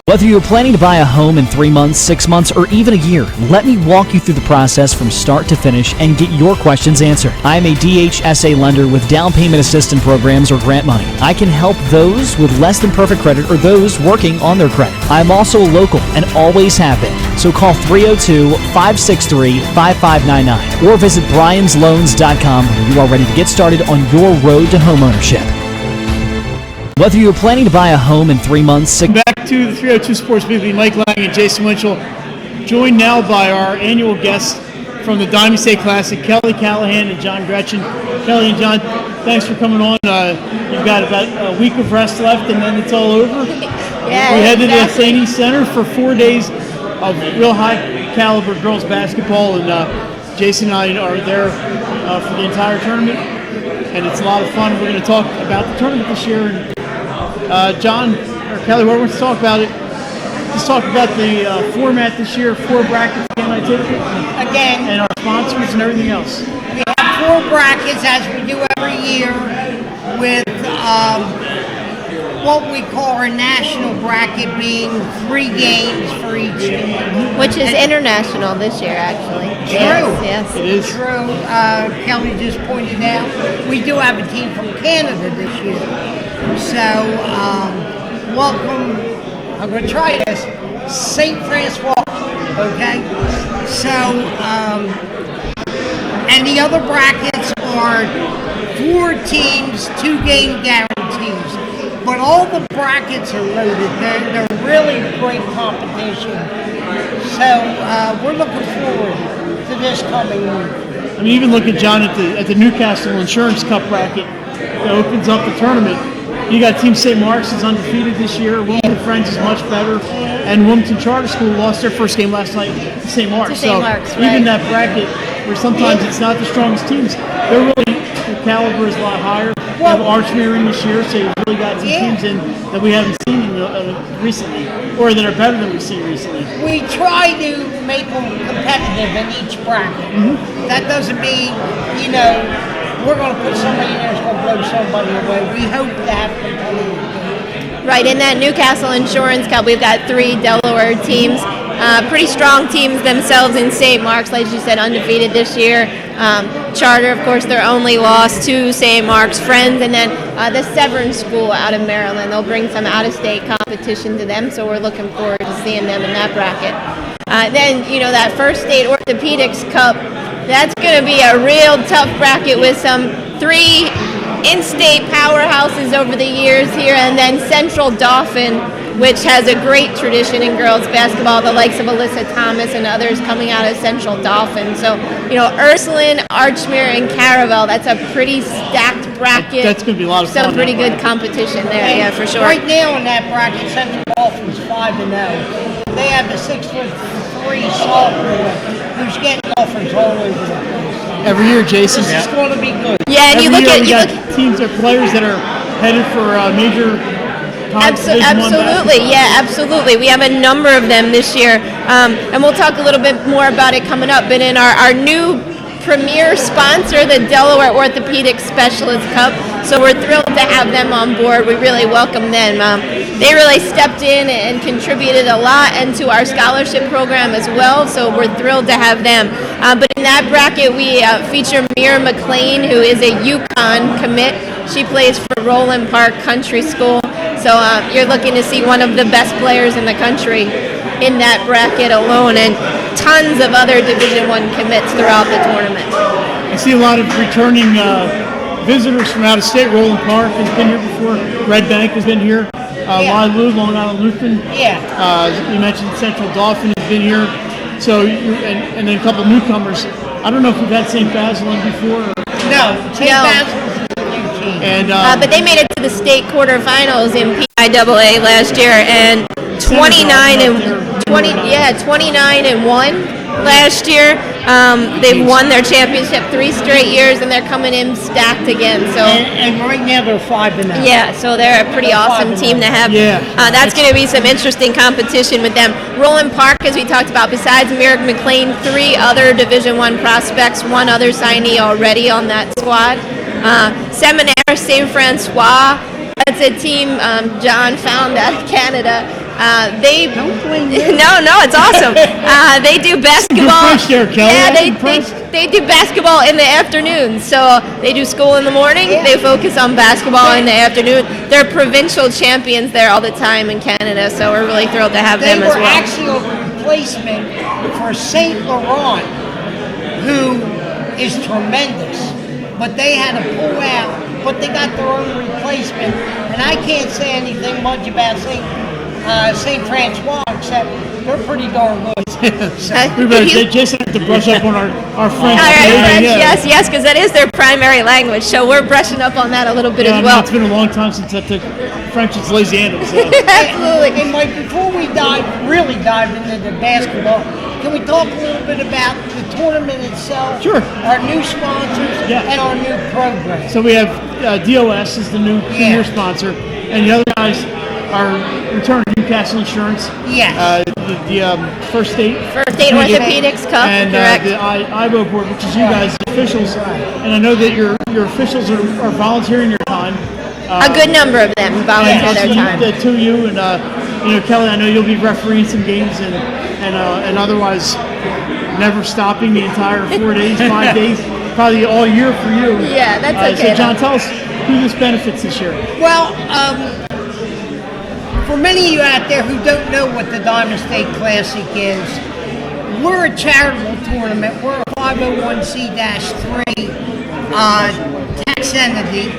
Whether you're planning to buy a home in 3 months, 6 months, or even a year, let me walk you through the process from start to finish and get your questions answered. I am a DHSA lender with down payment assistance programs or grant money. I can help those with less than perfect credit or those working on their credit. I'm also local and always have been. So call 302-563-5599 or visit bryans.loans.com when you are ready to get started on your road to homeownership. Whether you're planning to buy a home in 3 months, 6 Back to the 302 Sports Weekly, Mike Lang and Jason Winchell, joined now by our annual guests from the Diamond State Classic, Kelly Callahan and John Gretchen. Kelly and John, thanks for coming on. You've got about a week of rest left and then it's all over. Yeah, we head to the exactly. St. East Center for 4 days of real high caliber girls basketball, and Jason and I are there for the entire tournament, and it's a lot of fun. We're going to talk about the tournament this year. And, John or Kelly, what we're going to talk about it? Let's talk about the format this year. 4 brackets again, I take it. Again. And our sponsors and everything else. We have 4 brackets as we do every year with what we call our national bracket being 3 games for each team. Which is international this year, actually. True. Yes. It is. True. Kelly just pointed out we do have a team from Canada this year. So, welcome. I'm going to try this. St. Francois. Okay? So, and the other brackets are 4 teams, 2-game guarantees. But all the brackets are loaded. They're really great competition. So, we're looking forward to this coming year. I mean, even look at John at the Newcastle Insurance Cup bracket that opens up the tournament. You got Team St. Mark's is undefeated this year. Wilmington Friends is much better, and Wilmington Charter School lost their first game last night to St. Mark's. St. Mark's, Even right. that bracket, where sometimes it's not the strongest teams, they're really the caliber is a lot higher. We have Archmere in this year, so you've really got some teams in that we haven't seen recently, or that are better than we've seen recently. We try to make them competitive in each bracket. That doesn't mean, we're going to put somebody in there that's going to blow somebody away. We hope to have competitive. Right, in that Newcastle Insurance Cup, we've got 3 Delaware teams. Pretty strong teams themselves in St. Mark's, like you said, undefeated this year. Charter, of course, their only loss to St. Mark's Friends, and then the Severn School out of Maryland. They'll bring some out-of-state competition to them, so we're looking forward to seeing them in that bracket. Then, that First State Orthopedics Cup, that's going to be a real tough bracket with some 3 in-state powerhouses over the years here, and then Central Dauphin which has a great tradition in girls basketball, the likes of Alyssa Thomas and others coming out of Central Dauphin. So, Ursuline, Archmere, and Caravel, that's a pretty stacked bracket. That's going to be a lot of fun. Some pretty good competition there, yeah, for sure. Right now in that bracket, Central Dauphin's 5-0. They have a 6'3" sophomore who's getting offers all over the place. Every year, Jason. This is going to be good. Yeah, and we got teams or players that are headed for major. Absolutely, yeah, absolutely. We have a number of them this year, and we'll talk a little bit more about it coming up. But in our new premier sponsor, the Delaware Orthopedic Specialist Cup, so we're thrilled to have them on board. We really welcome them. They really stepped in and contributed a lot into our scholarship program as well, so we're thrilled to have them. But in that bracket, we feature Mira McLean, who is a UConn commit. She plays for Roland Park Country School. So you're looking to see one of the best players in the country in that bracket alone, and tons of other Division I commits throughout the tournament. I see a lot of returning visitors from out of state. Roland Park has been here before. Red Bank has been here. Wailu, Long Island Lutheran. Yeah. You mentioned Central Dauphin has been here. So and then a couple of newcomers. I don't know if we've had St. Basil in before. No, St. Basil. And, but they made it to the state quarterfinals in PIAA last year, and 29 and 1 last year. They've won their championship 3 straight years, and they're coming in stacked again. So and right now they're 5-0. Yeah, so they're a pretty awesome team to have. Yeah. That's going to be some interesting competition with them. Roland Park, as we talked about, besides Merrick McLean, 3 other Division I prospects, 1 other signee already on that squad. Seminaire St. Francois, that's a team John found out of Canada. No, it's awesome. They do basketball. They do basketball in the afternoon. So they do school in the morning. They focus on basketball in the afternoon. They're provincial champions there all the time in Canada. So we're really thrilled to have them as well. They were actually a replacement for St. Laurent, who is tremendous. But they had to pull out. But they got their own replacement. And I can't say anything much about St. Francois, except they're pretty darn good. Jason have to brush up on our French. All right, French, yes, because that is their primary language. So we're brushing up on that a little bit as well. It's been a long time since I took French at Louisiana. So. Absolutely. And Mike, before we really dive into the basketball, can we talk a little bit about the tournament itself? Sure. Our new sponsors and our new program. So we have DOS is the new premier sponsor, and the other guys are returning Newcastle Insurance. Yes. The First State Orthopedics Cup, and correct. the IBO board, which is you guys, the officials. And I know that your officials are volunteering their time. A good number of them volunteer their time. To you and Kelly, I know you'll be refereeing some games and otherwise never stopping the entire 4 days, 5 days, probably all year for you. Yeah, that's okay. So John, tell us who this benefits this year. Well, for many of you out there who don't know what the Diamond State Classic is, we're a charitable tournament. We're a 501c-3 tax entity.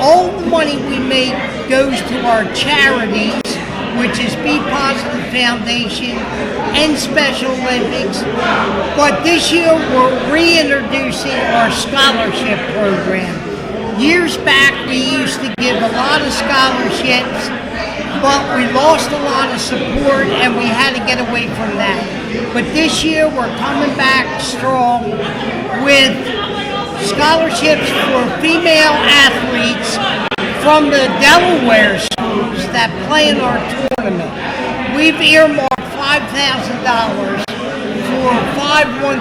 All the money we make goes to our charities, which is Be Positive Foundation and Special Olympics. But this year we're reintroducing our scholarship program. Years back we used to give a lot of scholarships, but we lost a lot of support and we had to get away from that. But this year we're coming back strong with scholarships for female athletes from the Delaware schools that play in our tournament. We've earmarked $5,000 for 5 $1,000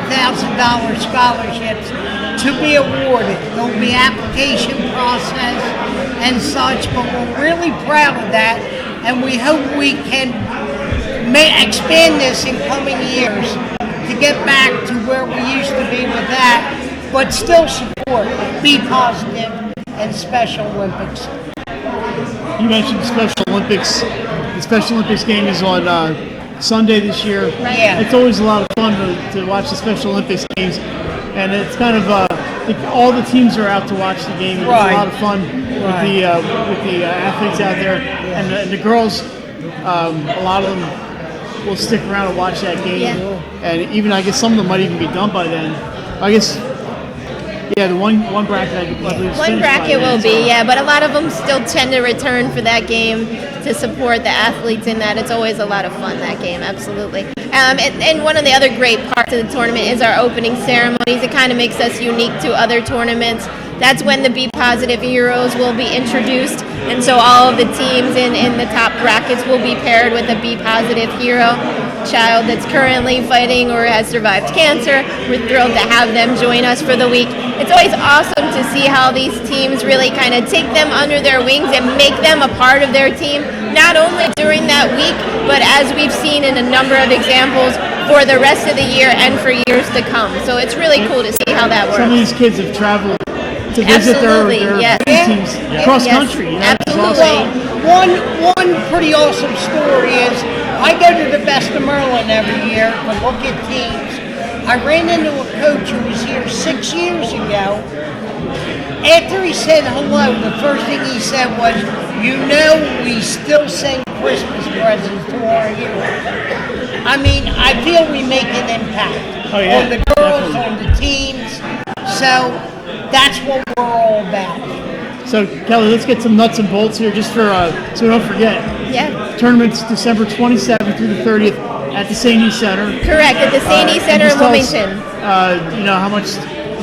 scholarships to be awarded. There'll be application process and such, but we're really proud of that, and we hope we can expand this in coming years to get back to where we used to be with that, but still support Be Positive and Special Olympics. You mentioned Special Olympics. The Special Olympics game is on Sunday this year. Yeah. It's always a lot of fun to watch the Special Olympics games, and it's kind of all the teams are out to watch the game. And It's a lot of fun with the athletes out there, and the girls A lot of them will stick around and watch that game, and even I guess some of them might even be done by then. I guess, the one bracket I believe is One finished by bracket then, will so- be, but a lot of them still tend to return for that game to support the athletes in that. It's always a lot of fun, that game, absolutely. And one of the other great parts of the tournament is our opening ceremonies. It kind of makes us unique to other tournaments. That's when the B Positive Heroes will be introduced, and so all of the teams in the top brackets will be paired with a B Positive hero child that's currently fighting or has survived cancer. We're thrilled to have them join us for the week. It's always awesome to see how these teams really kind of take them under their wings and make them a part of their team, not only during that week, but as we've seen in a number of examples for the rest of the year and for years to come. So it's really cool to see how that works. Some of these kids have traveled to visit their teams cross country. You know, Absolutely. One pretty awesome story is I go to the Best of Maryland every year to look at teams. I ran into a coach who was here 6 years ago. After he said hello, the first thing he said was, we still send Christmas presents to our heroes. I mean, I feel we make an impact on the girls, on the teams. So that's what we're all about. So, Kelly, let's get some nuts and bolts here just for so we don't forget. Yeah. Tournament's December 27th through the 30th at the St. E. Center. Correct, at the St. E. Center in Wilmington. How much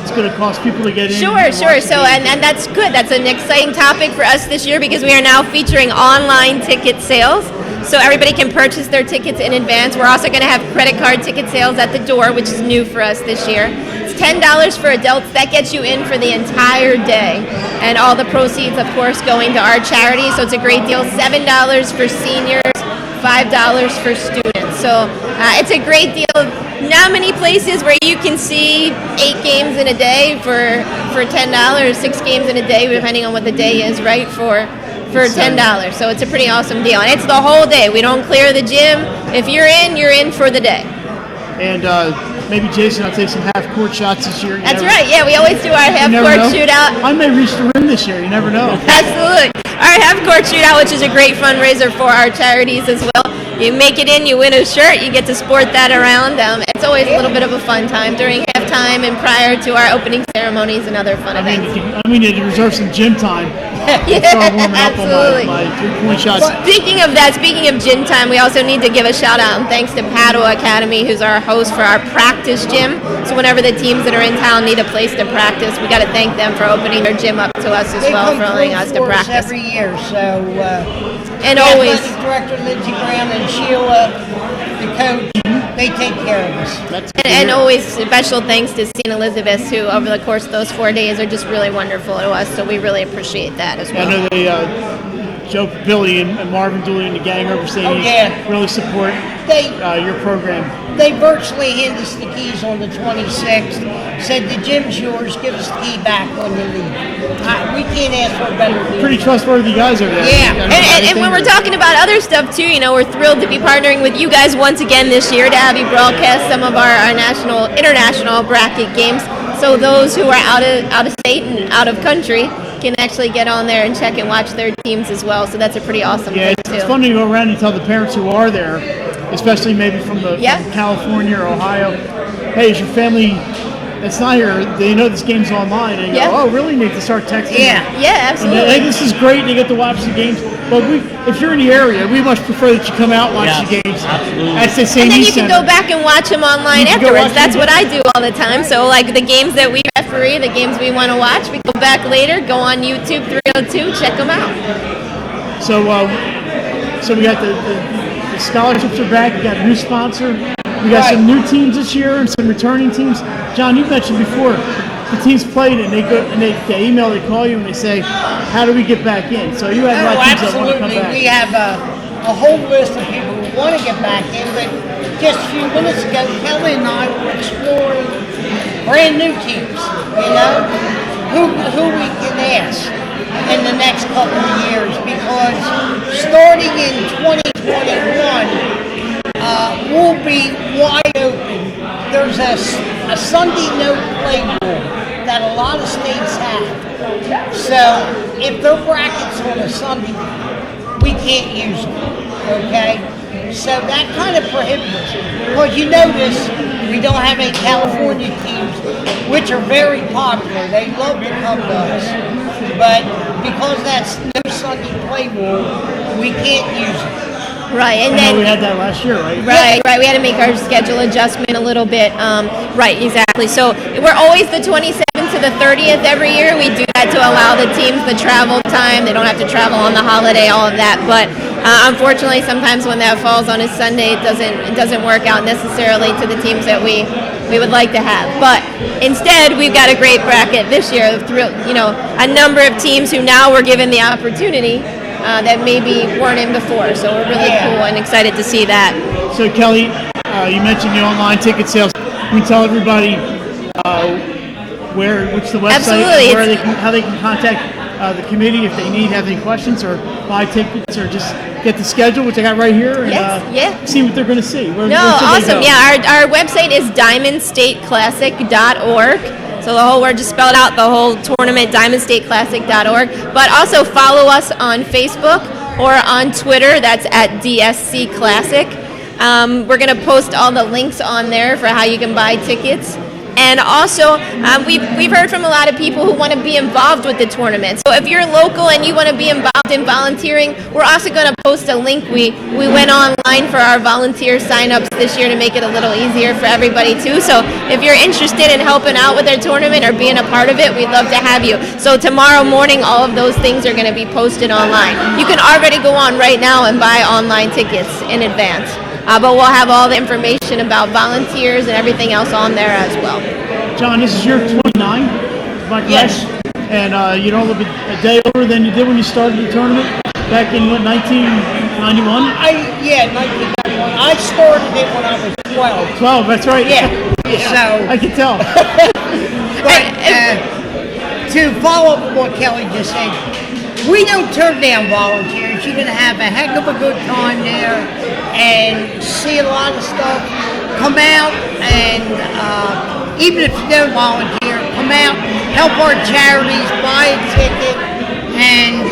it's going to cost people to get in. Sure. So, and that's good. That's an exciting topic for us this year because we are now featuring online ticket sales. So everybody can purchase their tickets in advance. We're also going to have credit card ticket sales at the door, which is new for us this year. It's $10 for adults. That gets you in for the entire day. And all the proceeds, of course, going to our charity. So it's a great deal. $7 for seniors, $5 for students. So it's a great deal. Not many places where you can see 8 games in a day for $10, 6 games in a day, depending on what the day is, right, for $10. So it's a pretty awesome deal. And it's the whole day. We don't clear the gym. If you're in for the day. And maybe Jason, I'll take some half-court shots this year. That's right. Yeah, we always do our half-court shootout. I may reach the rim this year. You never know. Absolutely. Our half-court shootout, which is a great fundraiser for our charities as well. You make it in, you win a shirt, you get to sport that around. It's always a little bit of a fun time during halftime and prior to our opening ceremonies and other fun events. We need to reserve some gym time. Start warming up on my three-point shots. Speaking of that, speaking of gym time, we also need to give a shout out and thanks to Padua Academy, who's our host for our practice gym. So whenever the teams that are in town need a place to practice, we got to thank them for opening their gym up to us as well, for allowing us to practice every year. So and always athletic director Lindsey Brown and Sheila, the coach, they take care of us. And always special thanks to St. Elizabeth's, who over the course of those 4 days are just really wonderful to us. So we really appreciate that as well. I know they, Joe Billy and Marvin Dooley and the gang over St. really support your program. They virtually hand us the keys on the 26th, said the gym's yours, give us the key back when you leave. We can't ask for a better deal. Pretty trustworthy guys over there. Yeah, and when we're talking about other stuff too, we're thrilled to be partnering with you guys once again this year to have you broadcast some of our international bracket games. So those who are out of state and out of country can actually get on there and check and watch their teams as well. So that's a pretty awesome thing too. It's fun to go around and tell the parents who are there, especially maybe from California or Ohio, hey, is your family that's not here, they know this game's online, and you go, oh, really? Need to start texting. Yeah, absolutely. And, hey, this is great. They get to watch the games. But if you're in the area, we much prefer that you come out and watch the games. Absolutely. And then you can go back and watch them online afterwards. That's what I do all the time. So like the games that we referee, the games we want to watch, we go back later, go on YouTube 302, check them out. So we got the scholarships are back. We got a new sponsor. We got some new teams this year and some returning teams. John, you mentioned before the teams played and they email, they call you and they say, how do we get back in? So you have a lot of teams that want to come back. We have a whole list of people who want to get back in, but just a few minutes ago, Kelly and I were exploring brand new teams, who we can ask in the next couple of years, because starting in 2021, we'll be wide open. There's a Sunday no play rule that a lot of states have. So if their brackets on a Sunday, we can't use them. okay? So that kind of prohibits us. Because you notice we don't have any California teams, which are very popular. They love to come to us. But because that's no Sunday play rule, we can't use it. Right, and I know then we had that last year, right? Right. We had to make our schedule adjustment a little bit. Right, exactly. So we're always the 27th to the 30th every year. We do that to allow the teams the travel time. They don't have to travel on the holiday, all of that. But unfortunately, sometimes when that falls on a Sunday, it doesn't work out necessarily to the teams that we would like to have. But instead, we've got a great bracket this year. A number of teams who now were given the opportunity. That maybe weren't in before, so we're really cool and excited to see that. So Kelly, you mentioned the online ticket sales. Can you tell everybody what's the website, Absolutely. How they can contact the committee if they have any questions or buy tickets or just get the schedule, which I got right here, and see what they're going to see. Where Awesome. should they go? Yeah, our website is diamondstateclassic.org. So the whole word just spelled out, the whole tournament, diamondstateclassic.org. But also follow us on Facebook or on Twitter. That's at DSC Classic. We're going to post all the links on there for how you can buy tickets. And also, we've heard from a lot of people who want to be involved with the tournament. So if you're local and you want to be involved in volunteering, we're also going to post a link. We went online for our volunteer sign-ups this year to make it a little easier for everybody too. So if you're interested in helping out with our tournament or being a part of it, we'd love to have you. So tomorrow morning, all of those things are going to be posted online. You can already go on right now and buy online tickets in advance. But we'll have all the information about volunteers and everything else on there as well. John, this is year 29, am I correct? Yes. And you don't look a day older than you did when you started the tournament back in, 1991? 1991. I started it when I was 12. 12, that's right. Yeah. So I can tell. But to follow up what Kelly just said, we don't turn down volunteers. You're going to have a heck of a good time there and see a lot of stuff. Come out and even if you don't volunteer, come out, help our charities, buy a ticket, and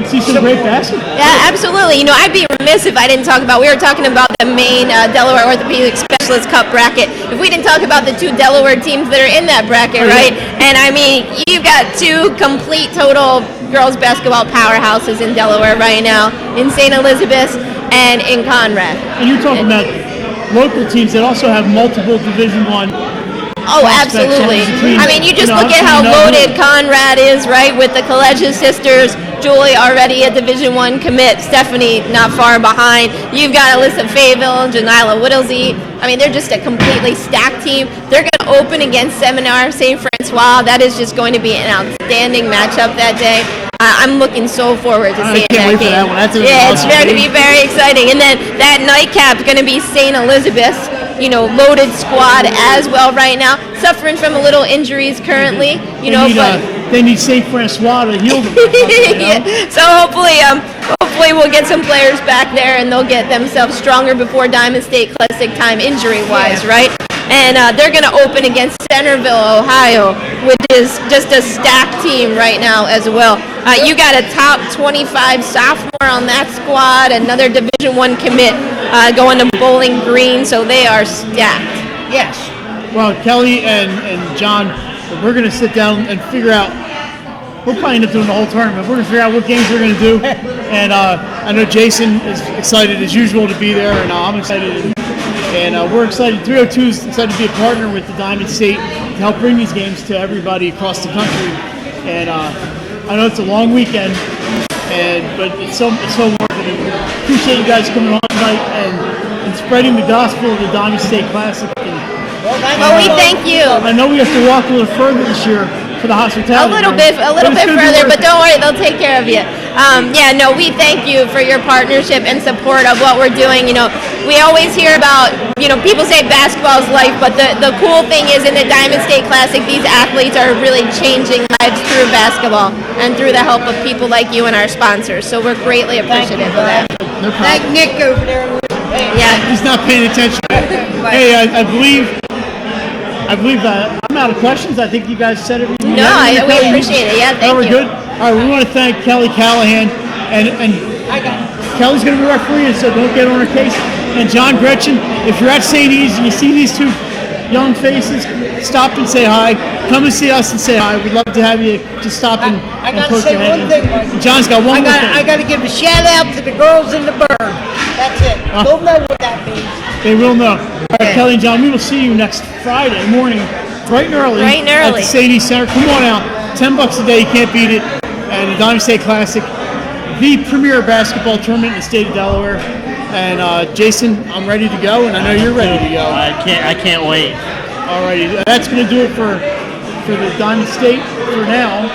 see some great basketball. Yeah, absolutely. I'd be remiss if I didn't talk about, we were talking about the main Delaware Orthopedic Specialist Cup bracket. If we didn't talk about the two Delaware teams that are in that bracket, right? And I mean, you've got two complete total girls basketball powerhouses in Delaware right now, in St. Elizabeth and in Conrad. And you're talking about local teams that also have multiple Division I. Oh, absolutely. I mean, you just look at how loaded Conrad is, right? With the Collegiate sisters, Julie already a Division I commit, Stephanie not far behind. You've got Alyssa Fayville, Janila Whittlesey. I mean, they're just a completely stacked team. They're going to open against Seminar St. Francois. That is just going to be an outstanding matchup that day. I'm looking so forward to seeing that game. It's going to be very exciting. And then that nightcap is going to be St. Elizabeth's, loaded squad as well right now, suffering from a little injuries currently, but they need St. Francois to heal them. So hopefully we'll get some players back there and they'll get themselves stronger before Diamond State Classic time injury-wise, right? And they're going to open against Centerville, Ohio, which is just a stacked team right now as well. You got a top 25 sophomore on that squad, another Division I commit going to Bowling Green, so they are stacked. Yes. Well, Kelly and John, we're going to sit down and figure out, we'll probably end up doing the whole tournament. We're going to figure out what games we're going to do. And I know Jason is excited as usual to be there, and I'm excited. And we're excited. 302 is excited to be a partner with the Diamond State to help bring these games to everybody across the country. And I know it's a long weekend, but it's so worth it. Appreciate you guys coming on tonight and spreading the gospel of the Diamond State Classic. Well, we thank you. I know we have to walk a little further this year for the hospitality. A little bit further, but don't worry, they'll take care of you. We thank you for your partnership and support of what we're doing. We always hear about, people say basketball is life, but the cool thing is in the Diamond State Classic, these athletes are really changing lives through basketball and through the help of people like you and our sponsors. So we're greatly appreciative of that. Thank Nick over there. Yeah. He's not paying attention. Hey, I believe I'm out of questions. I think you guys said everything. No, we appreciate it. Yeah, thank you. We're good. All right, we want to thank Kelly Callahan and Kelly's going to be refereeing, so don't get on her case. And John Gretchen, if you're at St. E's and you see these two young faces, stop and say hi. Come and see us and say hi. We'd love to have you just stop and I got to poke say your head one in. thing, Mike. John's got one more thing. I got to give a shout out to the girls in the Burn. That's it. They'll know what that means. They will know. All right, Kelly and John, we will see you next Friday morning, bright and early. Bright and early. At the St. E's Center. Come on out. $10 a day. You can't beat it. And the Diamond State Classic, the premier basketball tournament in the state of Delaware. And Jason, I'm ready to go, and I know you're ready to go. I can't wait. Alrighty, that's going to do it for the Diamond State for now.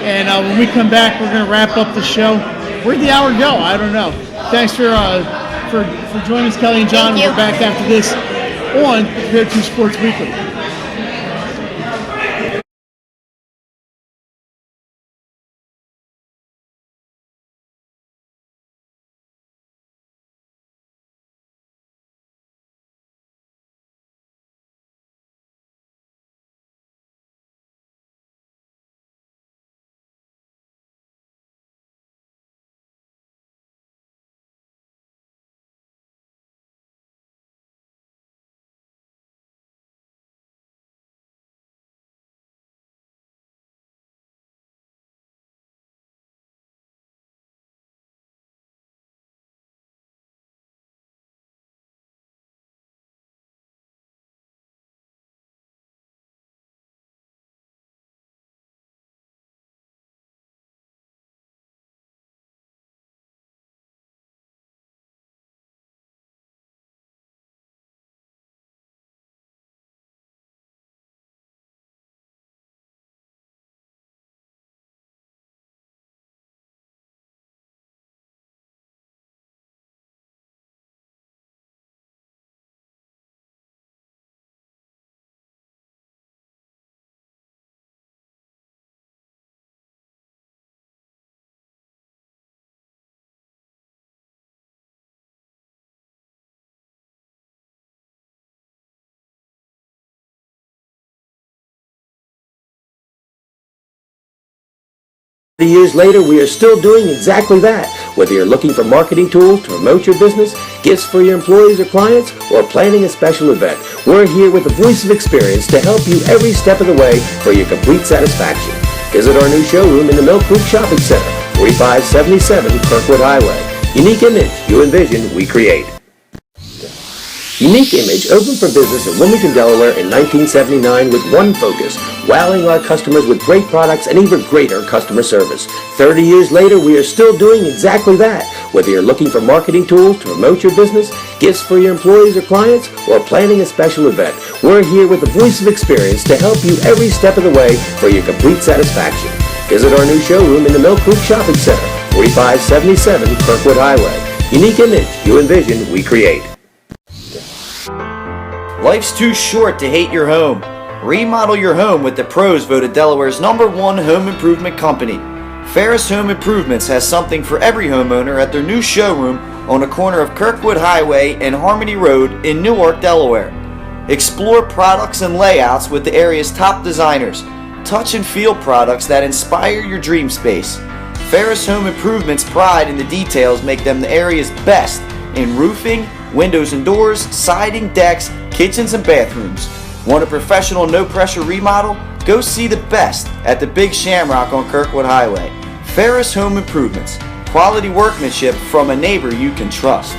And when we come back, we're going to wrap up the show. Where'd the hour go? I don't know. Thanks for joining us, Kelly and John. Thank you. We're back after this on 302 Sports Weekly. Years later, we are still doing exactly that. Whether you're looking for marketing tools to promote your business, gifts for your employees or clients, or planning a special event, we're here with the voice of experience to help you every step of the way for your complete satisfaction. Visit our new showroom in the Mill Creek Shopping Center, 4577 Kirkwood Highway. Unique image, you envision, we create. Unique Image opened for business in Wilmington, Delaware in 1979 with one focus, wowing our customers with great products and even greater customer service. 30 years later, we are still doing exactly that. Whether you're looking for marketing tools to promote your business, gifts for your employees or clients, or planning a special event, we're here with the voice of experience to help you every step of the way for your complete satisfaction. Visit our new showroom in the Mill Creek Shopping Center, 4577 Kirkwood Highway. Unique Image, you envision, we create. Life's too short to hate your home. Remodel your home with the pros voted Delaware's #1 home improvement company. Ferris Home Improvements has something for every homeowner at their new showroom on the corner of Kirkwood Highway and Harmony Road in Newark, Delaware. Explore products and layouts with the area's top designers. Touch and feel products that inspire your dream space. Ferris Home Improvements' pride in the details make them the area's best in roofing, windows and doors, siding, decks, kitchens, and bathrooms. Want a professional, no-pressure remodel? Go see the best at the Big Shamrock on Kirkwood Highway. Ferris Home Improvements. Quality workmanship from a neighbor you can trust.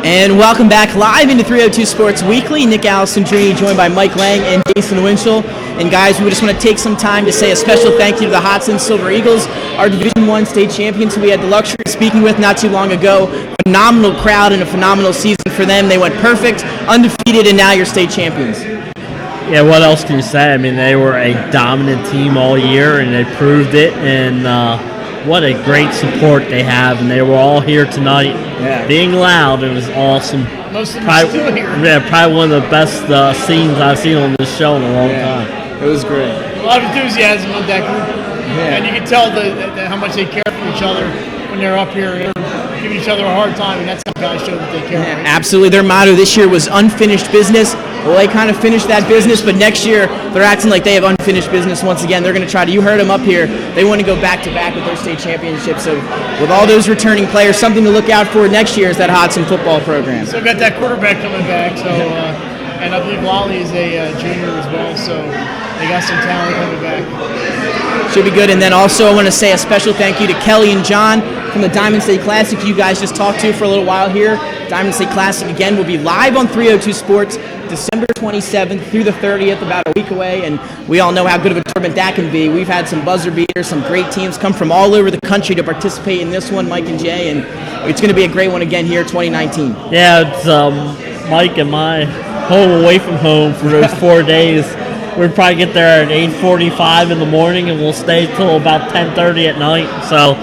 And welcome back live into 302 Sports Weekly. Nick Alessandrini joined by Mike Lang and Jason Winchell. And guys, we just want to take some time to say a special thank you to the Hodson Silver Eagles, our Division I state champions who we had the luxury of speaking with not too long ago. Phenomenal crowd and a phenomenal season for them. They went perfect, undefeated, and now you're state champions. Yeah, what else can you say? I mean, they were a dominant team all year, and they proved it. And what a great support they have, and they were all here tonight. Yeah. Being loud, it was awesome. Most of them are still here. Yeah, probably one of the best scenes I've seen on this show in a long time. It was great. A lot of enthusiasm on that group. Yeah. And you can tell how much they care for each other when they're up here. They're giving each other a hard time, and that's how guys show that they care. Yeah, absolutely. Their motto this year was unfinished business. Well, they kind of finished that business, but next year they're acting like they have unfinished business once again. They're going to try to, you heard them up here, they want to go back-to-back with their state championship. So with all those returning players, something to look out for next year is that Hodson football program. Still got that quarterback coming back, so and I believe Lolly is a junior as well, so they got some talent coming back. Should be good. And then also I want to say a special thank you to Kelly and John from the Diamond State Classic you guys just talked to for a little while here. Diamond State Classic, again, will be live on 302 Sports December 27th through the 30th, about a week away, and we all know how good of a tournament that can be. We've had some buzzer beaters, some great teams come from all over the country to participate in this one, Mike and Jay, and it's going to be a great one again here 2019. Yeah, it's Mike and my home away from home for those 4 days. We'll probably get there at 8:45 in the morning, and we'll stay till about 10:30 at night. So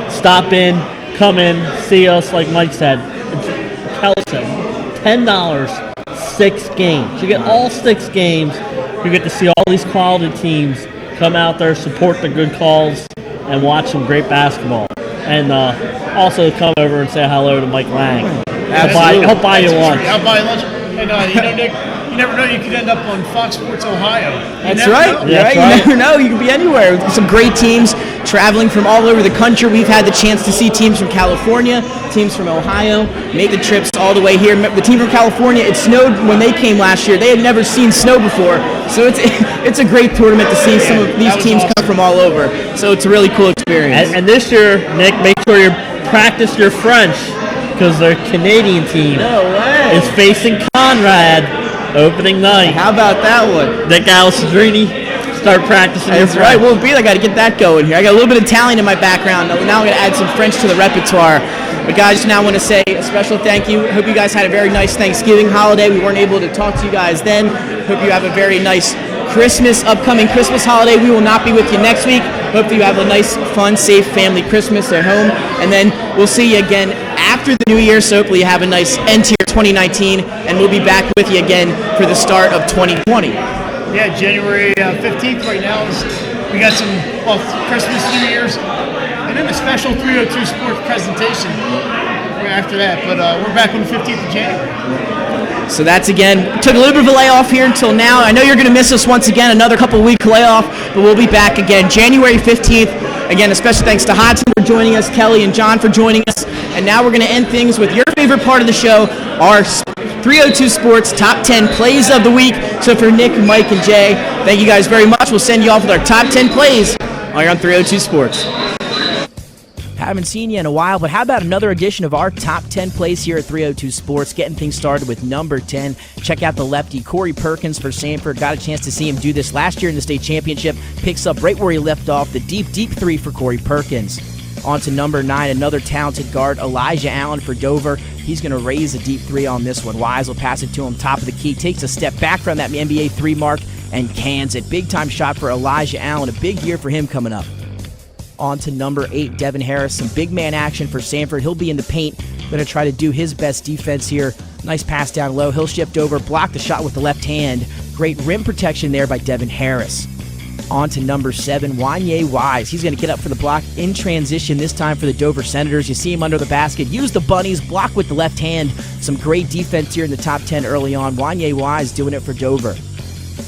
stop in, come in, see us, like Mike said. It's $10, 6 games. You get all 6 games. You get to see all these quality teams come out there, support the good calls, and watch some great basketball. And also come over and say hello to Mike Lang. He'll buy you lunch. I'll buy you lunch. And you know, Nick, you never know, you could end up on Fox Sports Ohio. That's right. You never know. You could be anywhere. Some great teams traveling from all over the country. We've had the chance to see teams from California, teams from Ohio, make the trips all the way here. The team from California, it snowed when they came last year. They had never seen snow before. So it's a great tournament to see some of these teams come from all over. So it's a really cool experience. And this year, Nick, make sure you practice your French, because their Canadian team is facing Conrad opening night. How about that one? Nick Alessandrini, start practicing. That's right. Well, I got to get that going here. I got a little bit of Italian in my background. Now I'm going to add some French to the repertoire. But guys, now I want to say a special thank you. Hope you guys had a very nice Thanksgiving holiday. We weren't able to talk to you guys then. Hope you have a very nice upcoming Christmas holiday. We will not be with you next week. Hope you have a nice, fun, safe family Christmas at home. And then we'll see you again after the new year. So hopefully you have a nice end to your 2019. And we'll be back with you again for the start of 2020. Yeah, January 15th right now. We got some Christmas, New Year's, and then a special 302 Sports presentation after that. But we're back on the 15th of January. So that's, again, took a little bit of a layoff here until now. I know you're going to miss us once again, another couple-week layoff, but we'll be back again January 15th. Again, a special thanks to Hodson for joining us, Kelly and John for joining us. And now we're going to end things with your favorite part of the show, our 302 Sports Top 10 Plays of the Week. So for Nick, Mike, and Jay, thank you guys very much. We'll send you off with our Top 10 Plays while you're on 302 Sports. Haven't seen you in a while, but how about another edition of our Top 10 Plays here at 302 Sports, getting things started with number 10. Check out the lefty, Corey Perkins for Sanford. Got a chance to see him do this last year in the state championship. Picks up right where he left off, the deep three for Corey Perkins. On to number 9, another talented guard, Elijah Allen for Dover. He's going to raise a deep three on this one. Wise will pass it to him, top of the key, takes a step back from that NBA 3 mark and cans it. Big-time shot for Elijah Allen, a big year for him coming up. On to number 8, Devin Harris. Some big man action for Sanford. He'll be in the paint. Going to try to do his best defense here. Nice pass down low. He'll shift over, block the shot with the left hand. Great rim protection there by Devin Harris. On to number 7, Wanye Wise. He's going to get up for the block in transition, this time for the Dover Senators. You see him under the basket. Use the bunnies, block with the left hand. Some great defense here in the top 10 early on. Wanye Wise doing it for Dover.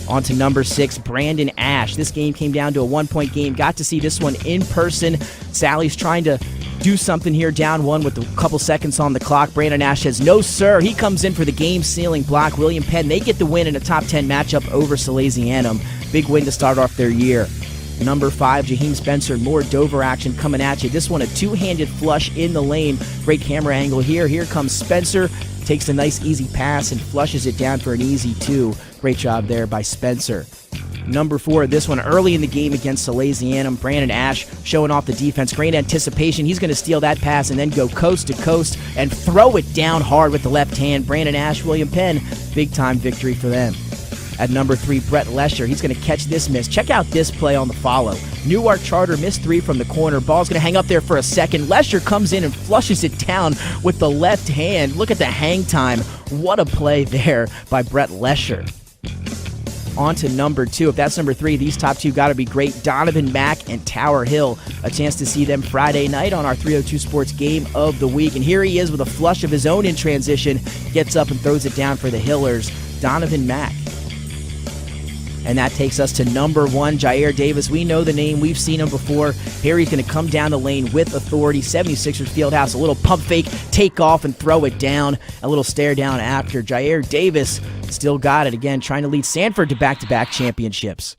On to number 6, Brandon Ash. This game came down to a 1-point game. Got to see this one in person. Sally's trying to do something here, down 1 with a couple seconds on the clock. Brandon Ash says, no, sir. He comes in for the game-sealing block. William Penn, they get the win in a top 10 matchup over Salesianum. Big win to start off their year. Number 5, Jaheim Spencer. More Dover action coming at you. This one a two-handed flush in the lane. Great camera angle here. Here comes Spencer. Takes a nice easy pass and flushes it down for an easy 2. Great job there by Spencer. Number 4, this one early in the game against Salesianum. Brandon Ash showing off the defense. Great anticipation. He's going to steal that pass and then go coast to coast and throw it down hard with the left hand. Brandon Ash, William Penn, big-time victory for them. At number 3, Brett Lesher. He's going to catch this miss. Check out this play on the follow. Newark Charter missed 3 from the corner. Ball's going to hang up there for a second. Lesher comes in and flushes it down with the left hand. Look at the hang time. What a play there by Brett Lesher. On to number 2. If that's number 3, these top 2 got to be great. Donovan Mack and Tower Hill. A chance to see them Friday night on our 302 Sports Game of the Week. And here he is with a flush of his own in transition. Gets up and throws it down for the Hillers. Donovan Mack. And that takes us to number 1, Jair Davis. We know the name. We've seen him before. Harry's going to come down the lane with authority. 76ers Fieldhouse, a little pump fake, take off and throw it down. A little stare down after. Jair Davis still got it again, trying to lead Sanford to back-to-back championships.